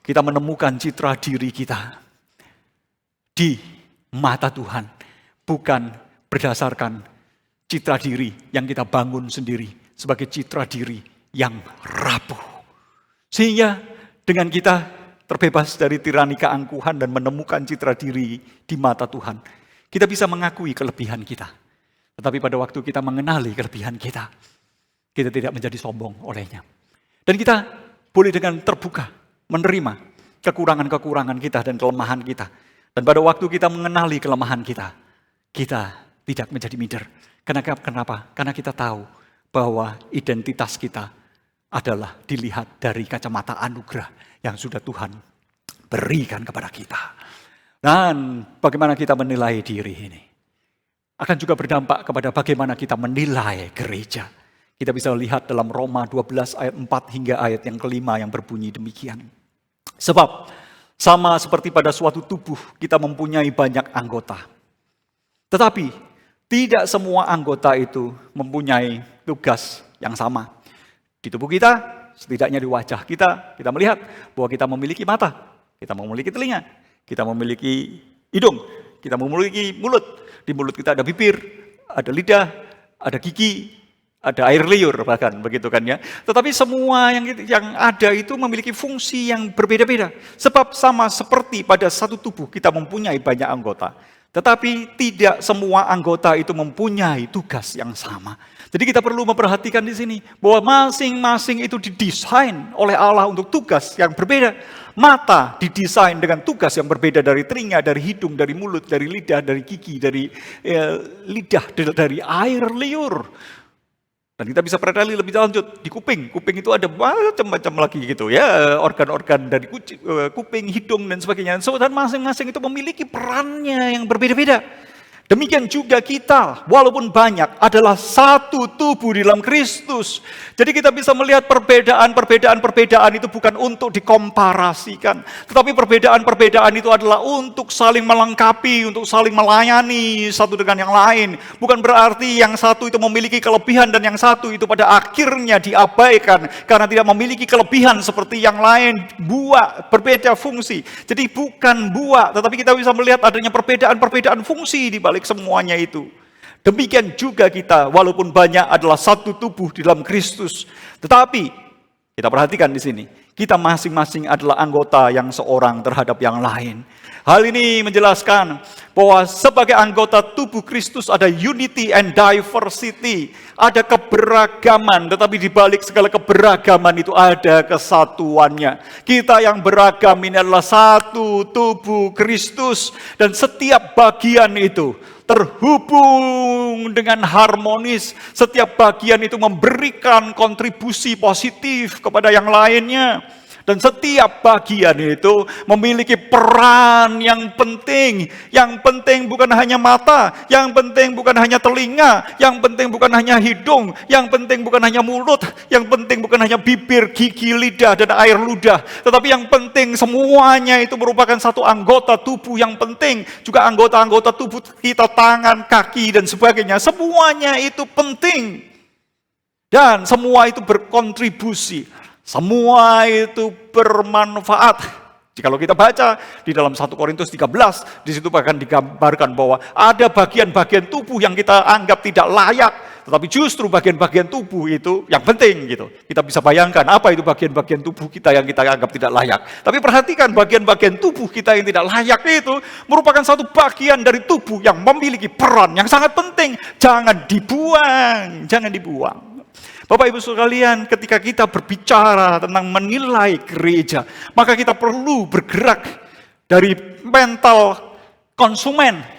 kita menemukan citra diri kita di mata Tuhan, bukan berdasarkan citra diri yang kita bangun sendiri sebagai citra diri yang rapuh. Sehingga dengan kita terbebas dari tirani keangkuhan dan menemukan citra diri di mata Tuhan, kita bisa mengakui kelebihan kita. Tetapi pada waktu kita mengenali kelebihan kita, kita tidak menjadi sombong olehnya. Dan kita boleh dengan terbuka menerima kekurangan-kekurangan kita dan kelemahan kita. Dan pada waktu kita mengenali kelemahan kita, kita tidak menjadi minder. Kenapa? Karena kita tahu bahwa identitas kita adalah dilihat dari kacamata anugerah yang sudah Tuhan berikan kepada kita. Dan bagaimana kita menilai diri ini akan juga berdampak kepada bagaimana kita menilai gereja. Kita bisa lihat dalam Roma 12 ayat 4 hingga ayat yang kelima yang berbunyi demikian. Sebab sama seperti pada suatu tubuh kita mempunyai banyak anggota. Tetapi tidak semua anggota itu mempunyai tugas yang sama. Di tubuh kita, setidaknya di wajah kita melihat bahwa kita memiliki mata, kita memiliki telinga, kita memiliki hidung, kita memiliki mulut. Di mulut kita ada bibir, ada lidah, ada gigi, ada air liur bahkan begitu kan ya. Tetapi semua yang ada itu memiliki fungsi yang berbeda-beda. Sebab sama seperti pada satu tubuh kita mempunyai banyak anggota. Tetapi tidak semua anggota itu mempunyai tugas yang sama. Jadi kita perlu memperhatikan di sini bahwa masing-masing itu didesain oleh Allah untuk tugas yang berbeda. Mata didesain dengan tugas yang berbeda dari telinga, dari hidung, dari mulut, dari lidah, dari gigi, dari lidah, dari air liur. Dan kita bisa perhatikan lebih lanjut di kuping. Kuping itu ada macam-macam lagi gitu ya, organ-organ dari kuping, hidung dan sebagainya. Dan masing-masing itu memiliki perannya yang berbeda-beda. Demikian juga kita, walaupun banyak, adalah satu tubuh di dalam Kristus. Jadi kita bisa melihat perbedaan itu bukan untuk dikomparasikan. Tetapi perbedaan itu adalah untuk saling melengkapi, untuk saling melayani satu dengan yang lain. Bukan berarti yang satu itu memiliki kelebihan dan yang satu itu pada akhirnya diabaikan. Karena tidak memiliki kelebihan seperti yang lain, berbeda fungsi. Jadi bukan tetapi kita bisa melihat adanya perbedaan fungsi di balik semuanya itu. Demikian juga kita, walaupun banyak, adalah satu tubuh di dalam Kristus. Tetapi kita perhatikan di sini, kita masing-masing adalah anggota yang seorang terhadap yang lain. Hal ini menjelaskan bahwa sebagai anggota tubuh Kristus ada unity and diversity, ada keberagaman, tetapi di balik segala keberagaman itu ada kesatuannya. Kita yang beragam ini adalah satu tubuh Kristus, dan setiap bagian itu terhubung dengan harmonis. Setiap bagian itu memberikan kontribusi positif kepada yang lainnya. Dan setiap bagian itu memiliki peran yang penting. Yang penting bukan hanya mata, yang penting bukan hanya telinga, yang penting bukan hanya hidung, yang penting bukan hanya mulut, yang penting bukan hanya bibir, gigi, lidah, dan air ludah. Tetapi yang penting semuanya itu merupakan satu anggota tubuh yang penting. Juga anggota-anggota tubuh kita, tangan, kaki, dan sebagainya. Semuanya itu penting. Dan semua itu berkontribusi. Semua itu bermanfaat. Jikalau kita baca di dalam 1 Korintus 13, di situ bahkan digambarkan bahwa ada bagian-bagian tubuh yang kita anggap tidak layak, tetapi justru bagian-bagian tubuh itu yang penting gitu. Kita bisa bayangkan apa itu bagian-bagian tubuh kita yang kita anggap tidak layak. Tapi perhatikan, bagian-bagian tubuh kita yang tidak layak itu merupakan satu bagian dari tubuh yang memiliki peran yang sangat penting. Jangan dibuang, jangan dibuang. Bapak Ibu sekalian, ketika kita berbicara tentang menilai gereja, maka kita perlu bergerak dari mental konsumen.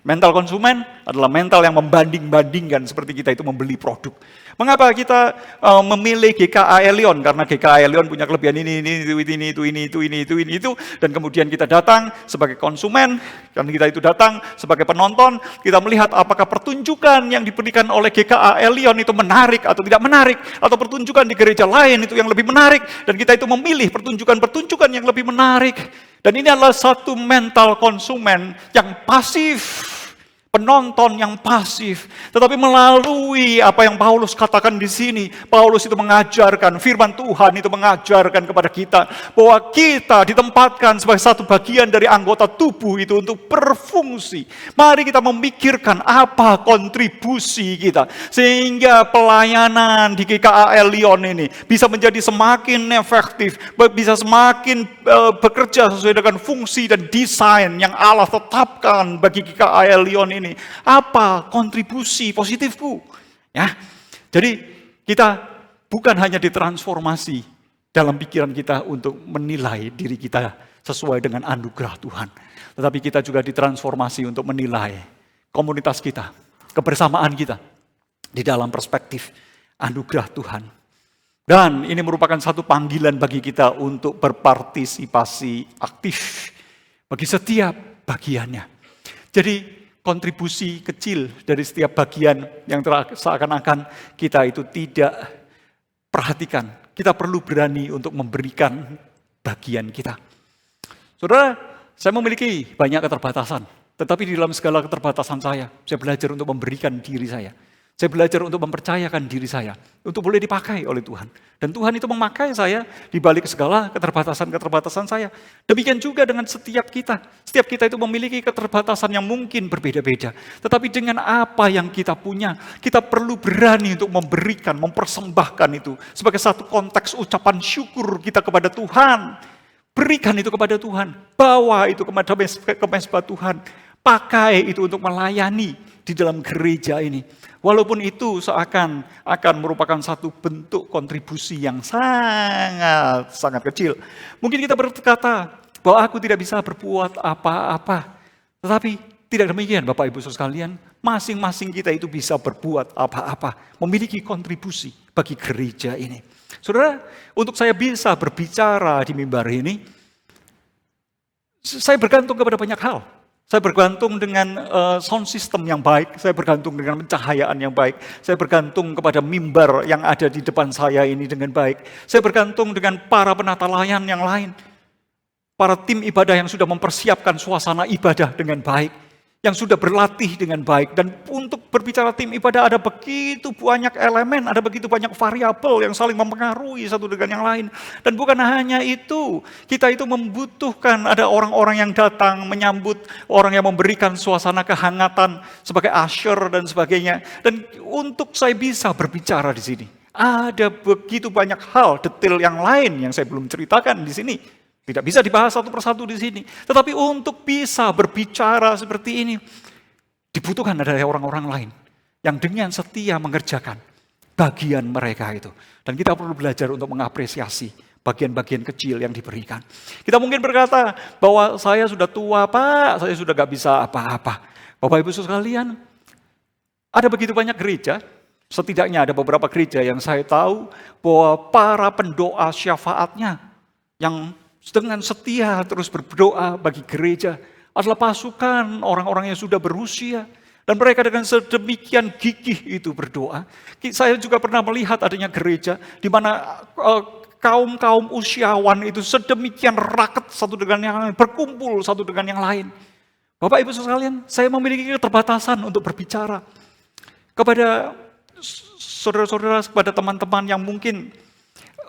Mental konsumen adalah mental yang membanding-bandingkan, seperti kita itu membeli produk. Mengapa kita memilih GKA Elion? Karena GKA Elion punya kelebihan ini, itu. Dan kemudian kita datang sebagai konsumen, dan kita itu datang sebagai penonton, kita melihat apakah pertunjukan yang diberikan oleh GKA Elion itu menarik atau tidak menarik, atau pertunjukan di gereja lain itu yang lebih menarik, dan kita itu memilih pertunjukan-pertunjukan yang lebih menarik. Dan ini adalah satu mental konsumen yang pasif, penonton yang pasif. Tetapi melalui apa yang Paulus katakan di sini, Paulus itu mengajarkan, firman Tuhan itu mengajarkan kepada kita bahwa kita ditempatkan sebagai satu bagian dari anggota tubuh itu untuk berfungsi. Mari kita memikirkan apa kontribusi kita, sehingga pelayanan di GKA Elion ini bisa menjadi semakin efektif, bisa semakin bekerja sesuai dengan fungsi dan desain yang Allah tetapkan bagi GKA Elion ini. Apa kontribusi positifku? Ya. Jadi kita bukan hanya ditransformasi dalam pikiran kita untuk menilai diri kita sesuai dengan anugerah Tuhan, tetapi kita juga ditransformasi untuk menilai komunitas kita, kebersamaan kita di dalam perspektif anugerah Tuhan. Dan ini merupakan satu panggilan bagi kita untuk berpartisipasi aktif bagi setiap bagiannya. Jadi kontribusi kecil dari setiap bagian yang seakan-akan kita itu tidak perhatikan. Kita perlu berani untuk memberikan bagian kita. Saudara, saya memiliki banyak keterbatasan. Tetapi di dalam segala keterbatasan saya belajar untuk memberikan diri saya. Saya belajar untuk mempercayakan diri saya, untuk boleh dipakai oleh Tuhan. Dan Tuhan itu memakai saya di balik segala keterbatasan-keterbatasan saya. Demikian juga dengan setiap kita. Setiap kita itu memiliki keterbatasan yang mungkin berbeda-beda. Tetapi dengan apa yang kita punya, kita perlu berani untuk memberikan, mempersembahkan itu sebagai satu konteks ucapan syukur kita kepada Tuhan. Berikan itu kepada Tuhan. Bawa itu ke mezbah Tuhan. pakai itu untuk melayani di dalam gereja ini. Walaupun itu seakan akan merupakan satu bentuk kontribusi yang sangat kecil. Mungkin kita berkata bahwa aku tidak bisa berbuat apa-apa. Tetapi tidak demikian Bapak Ibu Saudara sekalian. Masing-masing kita itu bisa berbuat apa-apa. Memiliki kontribusi bagi gereja ini. Saudara, untuk saya bisa berbicara di mimbar ini, saya bergantung kepada banyak hal. Saya bergantung dengan sound system yang baik, saya bergantung dengan pencahayaan yang baik, saya bergantung kepada mimbar yang ada di depan saya ini dengan baik, saya bergantung dengan para penata layan yang lain, para tim ibadah yang sudah mempersiapkan suasana ibadah dengan baik, yang sudah berlatih dengan baik. Dan untuk berbicara tim ibadah ada begitu banyak elemen, ada begitu banyak variabel yang saling mempengaruhi satu dengan yang lain. Dan bukan hanya itu, kita itu membutuhkan ada orang-orang yang datang menyambut, orang yang memberikan suasana kehangatan sebagai usher dan sebagainya. Dan untuk saya bisa berbicara di sini, ada begitu banyak hal detail yang lain yang saya belum ceritakan di sini. Tidak bisa dibahas satu persatu di sini. Tetapi untuk bisa berbicara seperti ini, dibutuhkan ada orang-orang lain yang dengan setia mengerjakan bagian mereka itu. Dan kita perlu belajar untuk mengapresiasi bagian-bagian kecil yang diberikan. Kita mungkin berkata bahwa saya sudah tua Pak, saya sudah gak bisa apa-apa. Bapak Ibu sekalian, ada begitu banyak gereja, setidaknya ada beberapa gereja yang saya tahu bahwa para pendoa syafaatnya yang dengan setia terus berdoa bagi gereja adalah pasukan orang-orang yang sudah berusia. Dan mereka dengan sedemikian gigih itu berdoa. Saya juga pernah melihat adanya gereja di mana kaum-kaum usiawan itu sedemikian raket satu dengan yang lain, berkumpul satu dengan yang lain. Bapak Ibu sekalian, saya memiliki keterbatasan untuk berbicara kepada saudara-saudara, kepada teman-teman yang mungkin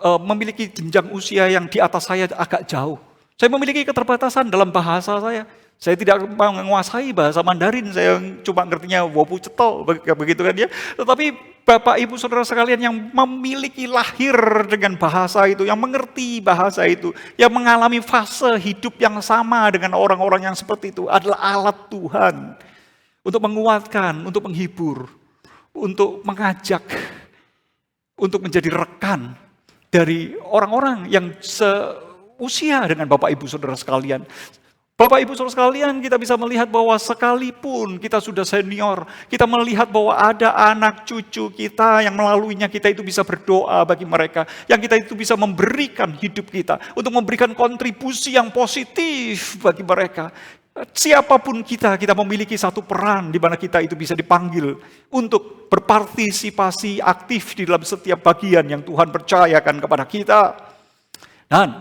memiliki jenjang usia yang di atas saya agak jauh. Saya memiliki keterbatasan dalam bahasa saya. Saya tidak menguasai bahasa Mandarin, saya cuma ngertinya wopu ceto, begitu kan ya. Tetapi Bapak Ibu Saudara sekalian yang memiliki lahir dengan bahasa itu, yang mengerti bahasa itu, yang mengalami fase hidup yang sama dengan orang-orang yang seperti itu, adalah alat Tuhan untuk menguatkan, untuk menghibur, untuk mengajak, untuk menjadi rekan dari orang-orang yang seusia dengan Bapak Ibu Saudara sekalian. Bapak Ibu Saudara sekalian, kita bisa melihat bahwa sekalipun kita sudah senior, kita melihat bahwa ada anak cucu kita yang melaluinya kita itu bisa berdoa bagi mereka, yang kita itu bisa memberikan hidup kita untuk memberikan kontribusi yang positif bagi mereka. Siapapun kita memiliki satu peran di mana kita itu bisa dipanggil untuk berpartisipasi aktif di dalam setiap bagian yang Tuhan percayakan kepada kita. Dan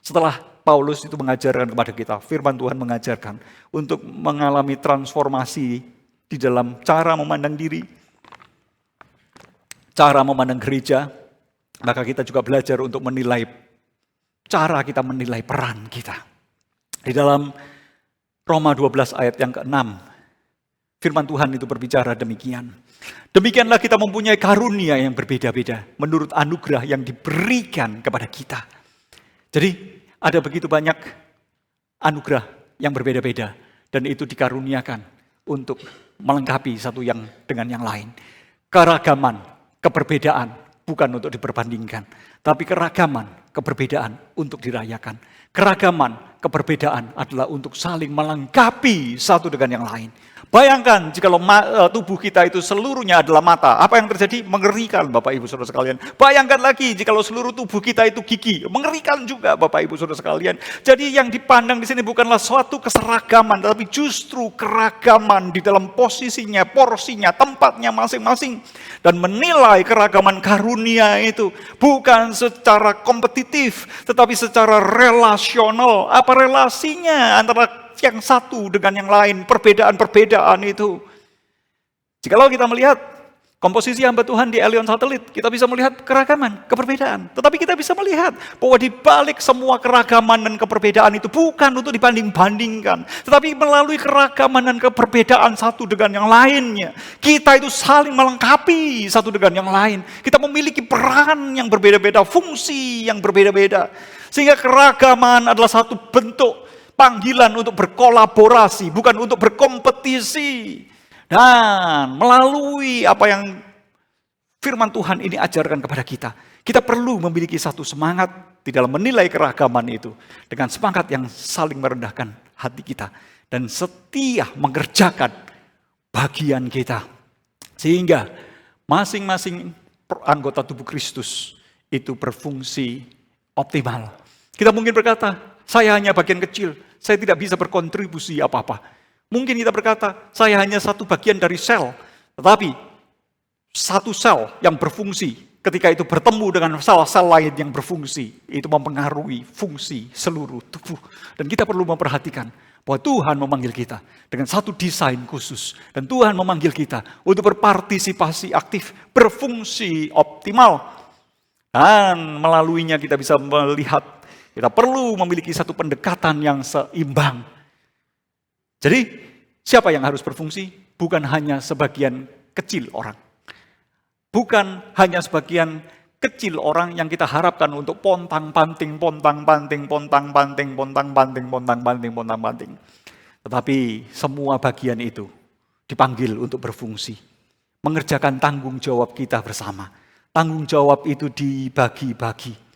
setelah Paulus itu mengajarkan kepada kita, firman Tuhan mengajarkan untuk mengalami transformasi di dalam cara memandang diri, cara memandang gereja, maka kita juga belajar untuk menilai, cara kita menilai peran kita. Di dalam Roma 12 ayat yang ke-6, firman Tuhan itu berbicara demikian. Demikianlah kita mempunyai karunia yang berbeda-beda menurut anugerah yang diberikan kepada kita. Jadi ada begitu banyak anugerah yang berbeda-beda dan itu dikaruniakan untuk melengkapi satu yang dengan yang lain. Keragaman, keberbedaan bukan untuk diperbandingkan, tapi keragaman, keberbedaan untuk dirayakan. Keragaman, keberbedaan adalah untuk saling melengkapi satu dengan yang lain. Bayangkan jika tubuh kita itu seluruhnya adalah mata, apa yang terjadi? Mengerikan Bapak Ibu Saudara sekalian. Bayangkan lagi jika seluruh tubuh kita itu gigi, mengerikan juga Bapak Ibu Saudara sekalian. Jadi yang dipandang di sini bukanlah suatu keseragaman, tetapi justru keragaman di dalam posisinya, porsinya, tempatnya masing-masing. Dan menilai keragaman karunia itu bukan secara kompetitif, tetapi secara relasional. Apa relasinya antara yang satu dengan yang lain, perbedaan-perbedaan itu. Jikalau kita melihat komposisi hamba Tuhan di Elion Satelit, kita bisa melihat keragaman, keperbedaan. Tetapi kita bisa melihat bahwa di balik semua keragaman dan keperbedaan itu bukan untuk dibanding-bandingkan, tetapi melalui keragaman dan keperbedaan satu dengan yang lainnya, kita itu saling melengkapi satu dengan yang lain. Kita memiliki peran yang berbeda-beda, fungsi yang berbeda-beda. Sehingga keragaman adalah satu bentuk panggilan untuk berkolaborasi, bukan untuk berkompetisi. Dan melalui apa yang firman Tuhan ini ajarkan kepada kita, kita perlu memiliki satu semangat di dalam menilai keragaman itu, dengan semangat yang saling merendahkan hati kita, dan setia mengerjakan bagian kita. Sehingga masing-masing anggota tubuh Kristus itu berfungsi optimal. Kita mungkin berkata, saya hanya bagian kecil, saya tidak bisa berkontribusi apa-apa. Mungkin kita berkata, saya hanya satu bagian dari sel, tetapi satu sel yang berfungsi, ketika itu bertemu dengan sel-sel lain yang berfungsi, itu mempengaruhi fungsi seluruh tubuh. Dan kita perlu memperhatikan bahwa Tuhan memanggil kita dengan satu desain khusus. Dan Tuhan memanggil kita untuk berpartisipasi aktif, berfungsi optimal. Dan melaluinya kita bisa melihat, kita perlu memiliki satu pendekatan yang seimbang. Jadi, siapa yang harus berfungsi? Bukan hanya sebagian kecil orang. Bukan hanya sebagian kecil orang yang kita harapkan untuk pontang-panting. Tetapi semua bagian itu dipanggil untuk berfungsi. Mengerjakan tanggung jawab kita bersama. Tanggung jawab itu dibagi-bagi.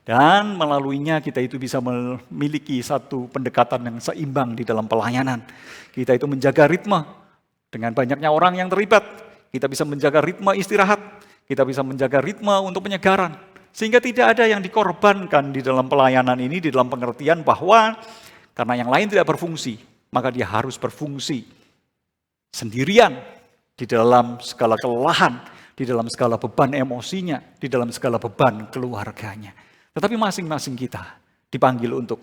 Dan melaluinya kita itu bisa memiliki satu pendekatan yang seimbang di dalam pelayanan. Kita itu menjaga ritme dengan banyaknya orang yang terlibat. Kita bisa menjaga ritme istirahat, kita bisa menjaga ritme untuk penyegaran. Sehingga tidak ada yang dikorbankan di dalam pelayanan ini, di dalam pengertian bahwa karena yang lain tidak berfungsi, maka dia harus berfungsi sendirian di dalam segala kelelahan, di dalam segala beban emosinya, di dalam segala beban keluarganya. Tetapi masing-masing kita dipanggil untuk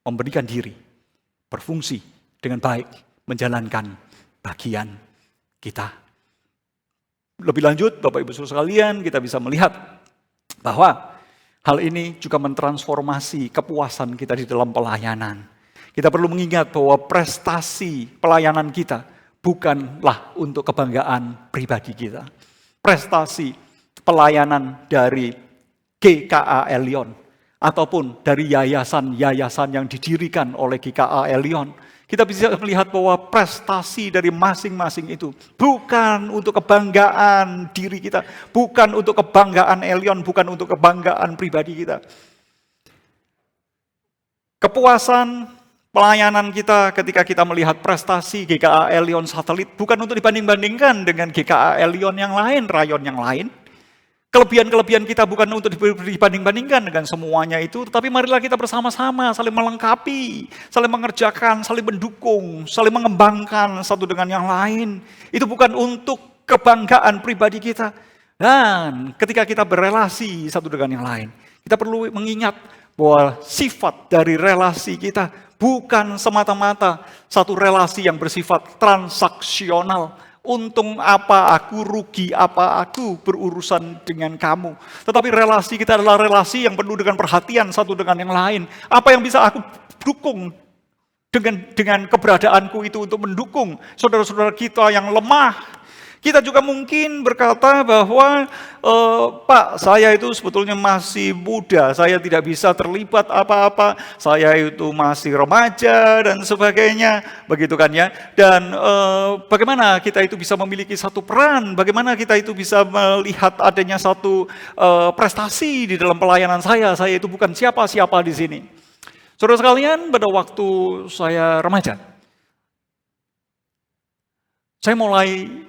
memberikan diri, berfungsi dengan baik, menjalankan bagian kita. Lebih lanjut, Bapak Ibu Saudara sekalian, kita bisa melihat bahwa hal ini juga mentransformasi kepuasan kita di dalam pelayanan. Kita perlu mengingat bahwa prestasi pelayanan kita bukanlah untuk kebanggaan pribadi kita. Prestasi pelayanan dari GKA Elion ataupun dari yayasan-yayasan yang didirikan oleh GKA Elion, kita bisa melihat bahwa prestasi dari masing-masing itu bukan untuk kebanggaan diri kita, bukan untuk kebanggaan Elion, bukan untuk kebanggaan pribadi kita. Kepuasan pelayanan kita ketika kita melihat prestasi GKA Elion Satelit bukan untuk dibanding-bandingkan dengan GKA Elion yang lain, rayon yang lain. Kelebihan-kelebihan kita bukan untuk dibanding-bandingkan dengan semuanya itu, tetapi marilah kita bersama-sama saling melengkapi, saling mengerjakan, saling mendukung, saling mengembangkan satu dengan yang lain. Itu bukan untuk kebanggaan pribadi kita. Dan ketika kita berelasi satu dengan yang lain, kita perlu mengingat bahwa sifat dari relasi kita bukan semata-mata satu relasi yang bersifat transaksional. Untung apa aku, rugi apa aku berurusan dengan kamu. Tetapi relasi kita adalah relasi yang penuh dengan perhatian satu dengan yang lain. Apa yang bisa aku dukung dengan keberadaanku itu untuk mendukung saudara-saudara kita yang lemah. Kita juga mungkin berkata bahwa, Pak, saya itu sebetulnya masih muda, saya tidak bisa terlibat apa-apa, saya itu masih remaja dan sebagainya, begitu kan ya. Dan bagaimana kita itu bisa memiliki satu peran, bagaimana kita itu bisa melihat adanya satu prestasi di dalam pelayanan saya itu bukan siapa-siapa di sini. Saudara sekalian, pada waktu saya remaja, saya mulai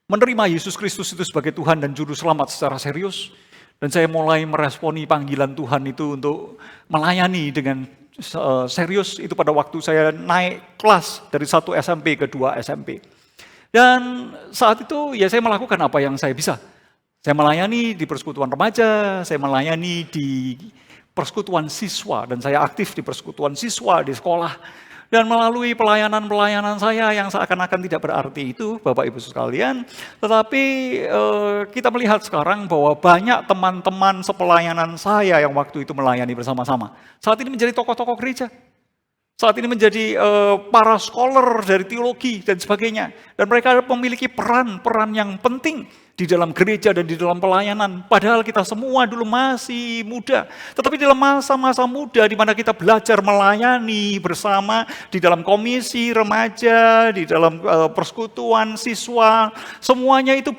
menerima Yesus Kristus itu sebagai Tuhan dan Juru Selamat secara serius. Dan saya mulai meresponi panggilan Tuhan itu untuk melayani dengan serius. Itu pada waktu saya naik kelas dari 1 SMP ke 2 SMP. Dan saat itu ya saya melakukan apa yang saya bisa. Saya melayani di persekutuan remaja, saya melayani di persekutuan siswa. Dan saya aktif di persekutuan siswa di sekolah. Dan melalui pelayanan-pelayanan saya yang seakan-akan tidak berarti itu, Bapak Ibu sekalian, tetapi kita melihat sekarang bahwa banyak teman-teman sepelayanan saya yang waktu itu melayani bersama-sama. Saat ini menjadi tokoh-tokoh gereja. Saat ini menjadi para scholar dari teologi dan sebagainya. Dan mereka memiliki peran yang penting di dalam gereja dan di dalam pelayanan. Padahal kita semua dulu masih muda. Tetapi dalam masa-masa muda di mana kita belajar melayani bersama di dalam komisi remaja, di dalam persekutuan siswa, semuanya itu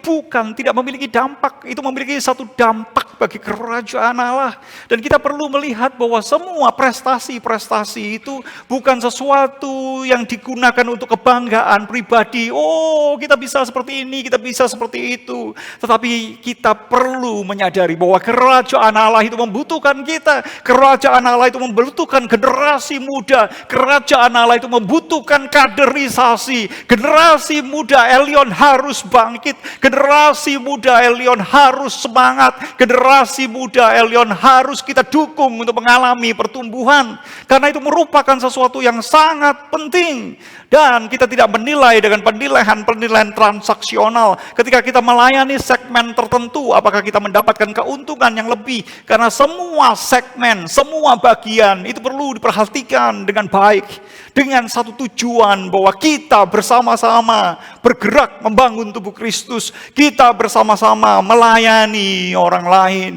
tidak memiliki dampak. Itu memiliki satu dampak bagi kerajaan Allah. Dan kita perlu melihat bahwa semua prestasi-prestasi itu bukan sesuatu yang digunakan untuk kebanggaan pribadi. Oh, kita bisa seperti ini, kita bisa seperti itu. Tetapi kita perlu menyadari bahwa kerajaan Allah itu membutuhkan kita. Kerajaan Allah itu membutuhkan generasi muda. Kerajaan Allah itu membutuhkan kaderisasi. Generasi muda Elion harus bangkit. Generasi muda Elion harus semangat. Generasi muda Elion harus kita dukung untuk mengalami pertumbuhan. Karena itu merupakan sesuatu yang sangat penting. Dan kita tidak menilai dengan penilaian transaksional. Ketika kita melayani segmen tertentu, apakah kita mendapatkan keuntungan yang lebih? Karena semua segmen, semua bagian itu perlu diperhatikan dengan baik. Dengan satu tujuan bahwa kita bersama-sama bergerak membangun tubuh Kristus. Kita bersama-sama melayani orang lain.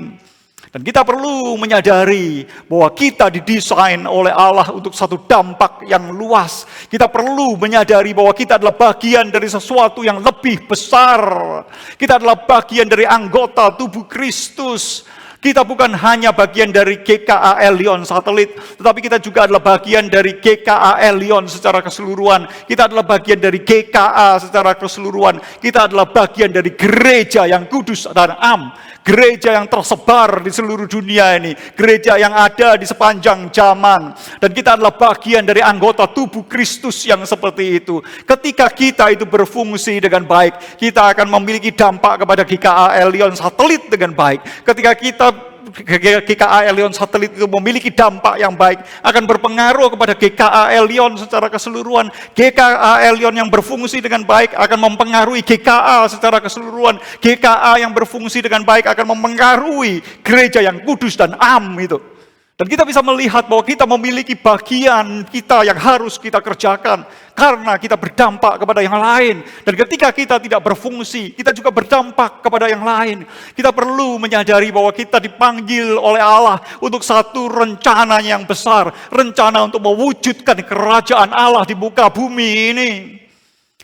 Dan kita perlu menyadari bahwa kita didesain oleh Allah untuk satu dampak yang luas. Kita perlu menyadari bahwa kita adalah bagian dari sesuatu yang lebih besar. Kita adalah bagian dari anggota tubuh Kristus. Kita bukan hanya bagian dari GKA Elion Satelit, tetapi kita juga adalah bagian dari GKA Elion secara keseluruhan. Kita adalah bagian dari GKA secara keseluruhan. Kita adalah bagian dari gereja yang kudus dan am. Gereja yang tersebar di seluruh dunia ini. Gereja yang ada di sepanjang zaman. Dan kita adalah bagian dari anggota tubuh Kristus yang seperti itu. Ketika kita itu berfungsi dengan baik, kita akan memiliki dampak kepada GKA Elion Satelit dengan baik. Ketika kita GKA Elion Satelit itu memiliki dampak yang baik, akan berpengaruh kepada GKA Elion secara keseluruhan. GKA Elion yang berfungsi dengan baik akan mempengaruhi GKA secara keseluruhan. GKA yang berfungsi dengan baik akan mempengaruhi gereja yang kudus dan am itu. Dan kita bisa melihat bahwa kita memiliki bagian kita yang harus kita kerjakan. Karena kita berdampak kepada yang lain. Dan ketika kita tidak berfungsi, kita juga berdampak kepada yang lain. Kita perlu menyadari bahwa kita dipanggil oleh Allah untuk satu rencana yang besar. Rencana untuk mewujudkan kerajaan Allah di muka bumi ini.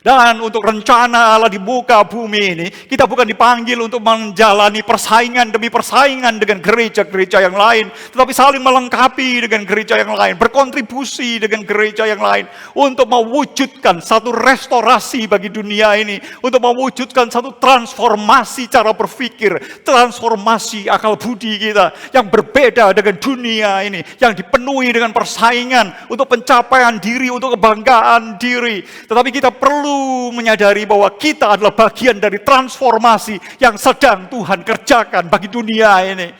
Dan untuk rencana Allah di muka bumi ini, kita bukan dipanggil untuk menjalani persaingan demi persaingan dengan gereja-gereja yang lain, tetapi saling melengkapi dengan gereja yang lain, berkontribusi dengan gereja yang lain, untuk mewujudkan satu restorasi bagi dunia ini, untuk mewujudkan satu transformasi cara berpikir, transformasi akal budi kita, yang berbeda dengan dunia ini, yang dipenuhi dengan persaingan, untuk pencapaian diri, untuk kebanggaan diri. Tetapi kita perlu menyadari bahwa kita adalah bagian dari transformasi yang sedang Tuhan kerjakan bagi dunia ini.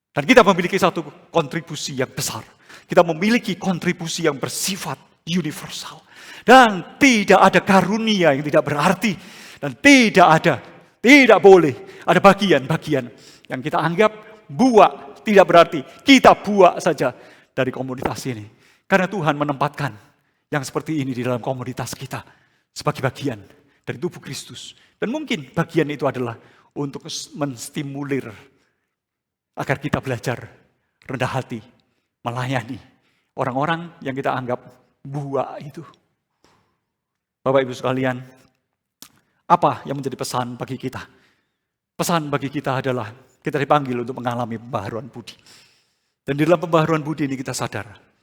Dan kita memiliki satu kontribusi yang besar. Kita memiliki kontribusi yang bersifat universal. Dan tidak ada karunia yang tidak berarti. Dan tidak boleh ada bagian-bagian yang kita anggap buak, tidak berarti. Kita buak saja dari komunitas ini. Karena Tuhan menempatkan yang seperti ini di dalam komunitas kita sebagai bagian dari tubuh Kristus. Dan mungkin bagian itu adalah untuk menstimulir agar kita belajar rendah hati, melayani orang-orang yang kita anggap buak itu. Bapak Ibu sekalian, apa yang menjadi pesan bagi kita? Pesan bagi kita adalah kita dipanggil untuk mengalami pembaharuan budi. Dan di dalam pembaharuan budi ini kita sadar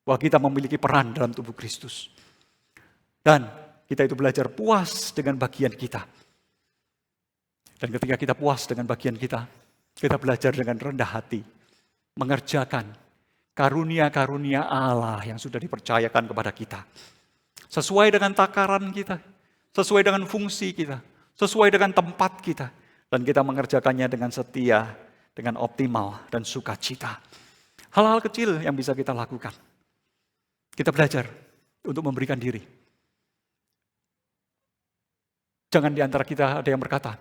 bahwa kita memiliki peran dalam tubuh Kristus. Dan kita itu belajar puas dengan bagian kita. Dan ketika kita puas dengan bagian kita belajar dengan rendah hati, mengerjakan karunia-karunia Allah yang sudah dipercayakan kepada kita. Sesuai dengan takaran kita, sesuai dengan fungsi kita, sesuai dengan tempat kita. Dan kita mengerjakannya dengan setia, dengan optimal dan sukacita. Hal-hal kecil yang bisa kita lakukan. Kita belajar untuk memberikan diri. Jangan di antara kita ada yang berkata,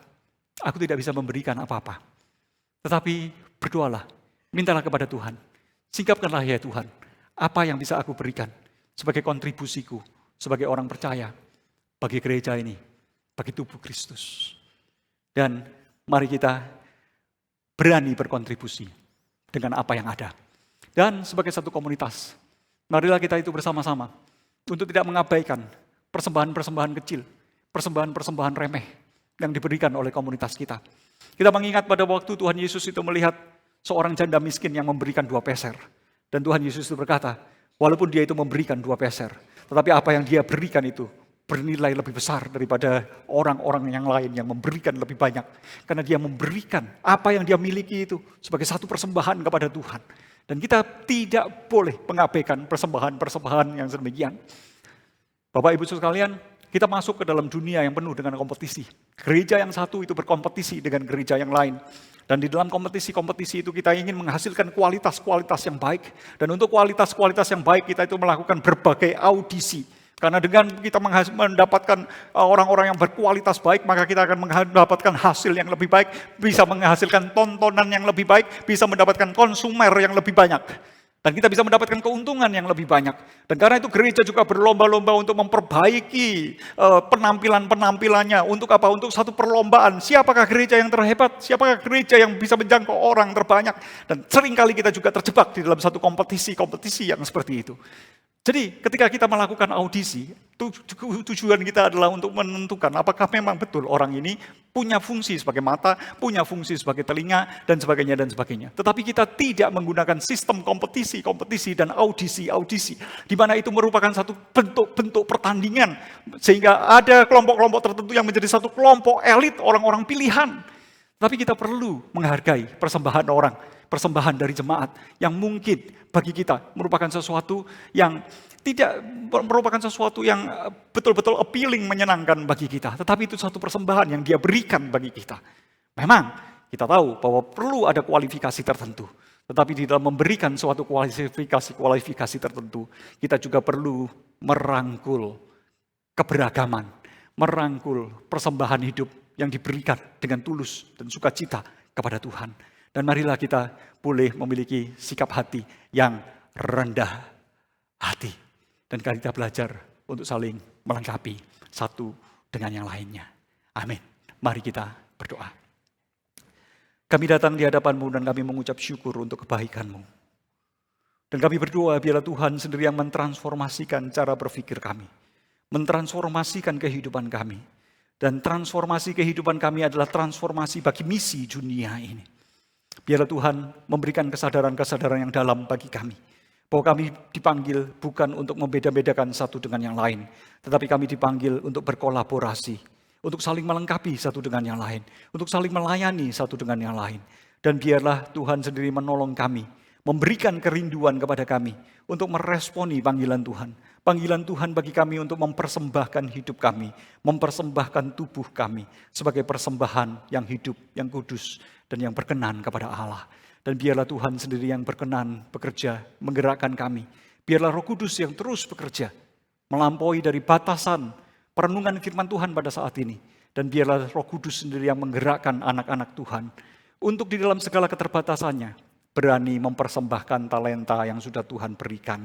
aku tidak bisa memberikan apa-apa. Tetapi berdoalah, mintalah kepada Tuhan. Singkapkanlah ya Tuhan, apa yang bisa aku berikan sebagai kontribusiku, sebagai orang percaya, bagi gereja ini, bagi tubuh Kristus. Dan mari kita berani berkontribusi dengan apa yang ada. Dan sebagai satu komunitas, marilah kita itu bersama-sama untuk tidak mengabaikan persembahan-persembahan kecil, persembahan-persembahan remeh yang diberikan oleh komunitas kita. Kita mengingat pada waktu Tuhan Yesus itu melihat seorang janda miskin yang memberikan 2 peser. Dan Tuhan Yesus itu berkata, walaupun dia itu memberikan 2 peser, tetapi apa yang dia berikan itu bernilai lebih besar daripada orang-orang yang lain yang memberikan lebih banyak. Karena dia memberikan apa yang dia miliki itu sebagai satu persembahan kepada Tuhan. Dan kita tidak boleh mengabaikan persembahan-persembahan yang sedemikian. Bapak Ibu sekalian, kita masuk ke dalam dunia yang penuh dengan kompetisi. Gereja yang satu itu berkompetisi dengan gereja yang lain. Dan di dalam kompetisi-kompetisi itu kita ingin menghasilkan kualitas-kualitas yang baik. Dan untuk kualitas-kualitas yang baik kita itu melakukan berbagai audisi. Karena dengan kita mendapatkan orang-orang yang berkualitas baik, maka kita akan mendapatkan hasil yang lebih baik, bisa menghasilkan tontonan yang lebih baik, bisa mendapatkan konsumer yang lebih banyak. Dan kita bisa mendapatkan keuntungan yang lebih banyak. Dan karena itu gereja juga berlomba-lomba untuk memperbaiki penampilan-penampilannya. Untuk apa? Untuk satu perlombaan. Siapakah gereja yang terhebat? Siapakah gereja yang bisa menjangkau orang terbanyak? Dan seringkali kita juga terjebak di dalam satu kompetisi yang seperti itu. Jadi ketika kita melakukan audisi, tujuan kita adalah untuk menentukan apakah memang betul orang ini punya fungsi sebagai mata, punya fungsi sebagai telinga, dan sebagainya, dan sebagainya. Tetapi kita tidak menggunakan sistem kompetisi dan audisi, di mana itu merupakan satu bentuk pertandingan, sehingga ada kelompok-kelompok tertentu yang menjadi satu kelompok elit, orang-orang pilihan. Tapi kita perlu menghargai persembahan orang, persembahan dari jemaat yang mungkin bagi kita merupakan sesuatu yang tidak merupakan sesuatu yang betul-betul appealing, menyenangkan bagi kita. Tetapi itu satu persembahan yang dia berikan bagi kita. Memang kita tahu bahwa perlu ada kualifikasi tertentu. Tetapi di dalam memberikan suatu kualifikasi tertentu, kita juga perlu merangkul keberagaman, merangkul persembahan hidup yang diberikan dengan tulus dan sukacita kepada Tuhan. Dan marilah kita boleh memiliki sikap hati yang rendah hati. Dan kita belajar untuk saling melengkapi satu dengan yang lainnya. Amin. Mari kita berdoa. Kami datang di hadapan-Mu dan kami mengucap syukur untuk kebaikan-Mu. Dan kami berdoa biarlah Tuhan sendiri yang mentransformasikan cara berpikir kami. Mentransformasikan kehidupan kami. Dan transformasi kehidupan kami adalah transformasi bagi misi dunia ini. Biarlah Tuhan memberikan kesadaran-kesadaran yang dalam bagi kami. Bahwa kami dipanggil bukan untuk membeda-bedakan satu dengan yang lain. Tetapi kami dipanggil untuk berkolaborasi. Untuk saling melengkapi satu dengan yang lain. Untuk saling melayani satu dengan yang lain. Dan biarlah Tuhan sendiri menolong kami. Memberikan kerinduan kepada kami. Untuk meresponi panggilan Tuhan. Panggilan Tuhan bagi kami untuk mempersembahkan hidup kami. Mempersembahkan tubuh kami. Sebagai persembahan yang hidup, yang kudus. Dan yang berkenan kepada Allah. Dan biarlah Tuhan sendiri yang berkenan bekerja, menggerakkan kami. Biarlah Roh Kudus yang terus bekerja, melampaui dari batasan perenungan firman Tuhan pada saat ini. Dan biarlah Roh Kudus sendiri yang menggerakkan anak-anak Tuhan. Untuk di dalam segala keterbatasannya, berani mempersembahkan talenta yang sudah Tuhan berikan.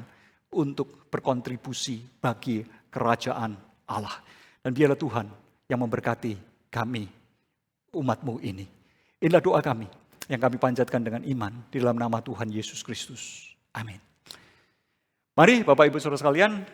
Untuk berkontribusi bagi kerajaan Allah. Dan biarlah Tuhan yang memberkati kami, umat-Mu ini. Inilah doa kami yang kami panjatkan dengan iman di dalam nama Tuhan Yesus Kristus. Amin. Mari Bapak Ibu Saudara sekalian,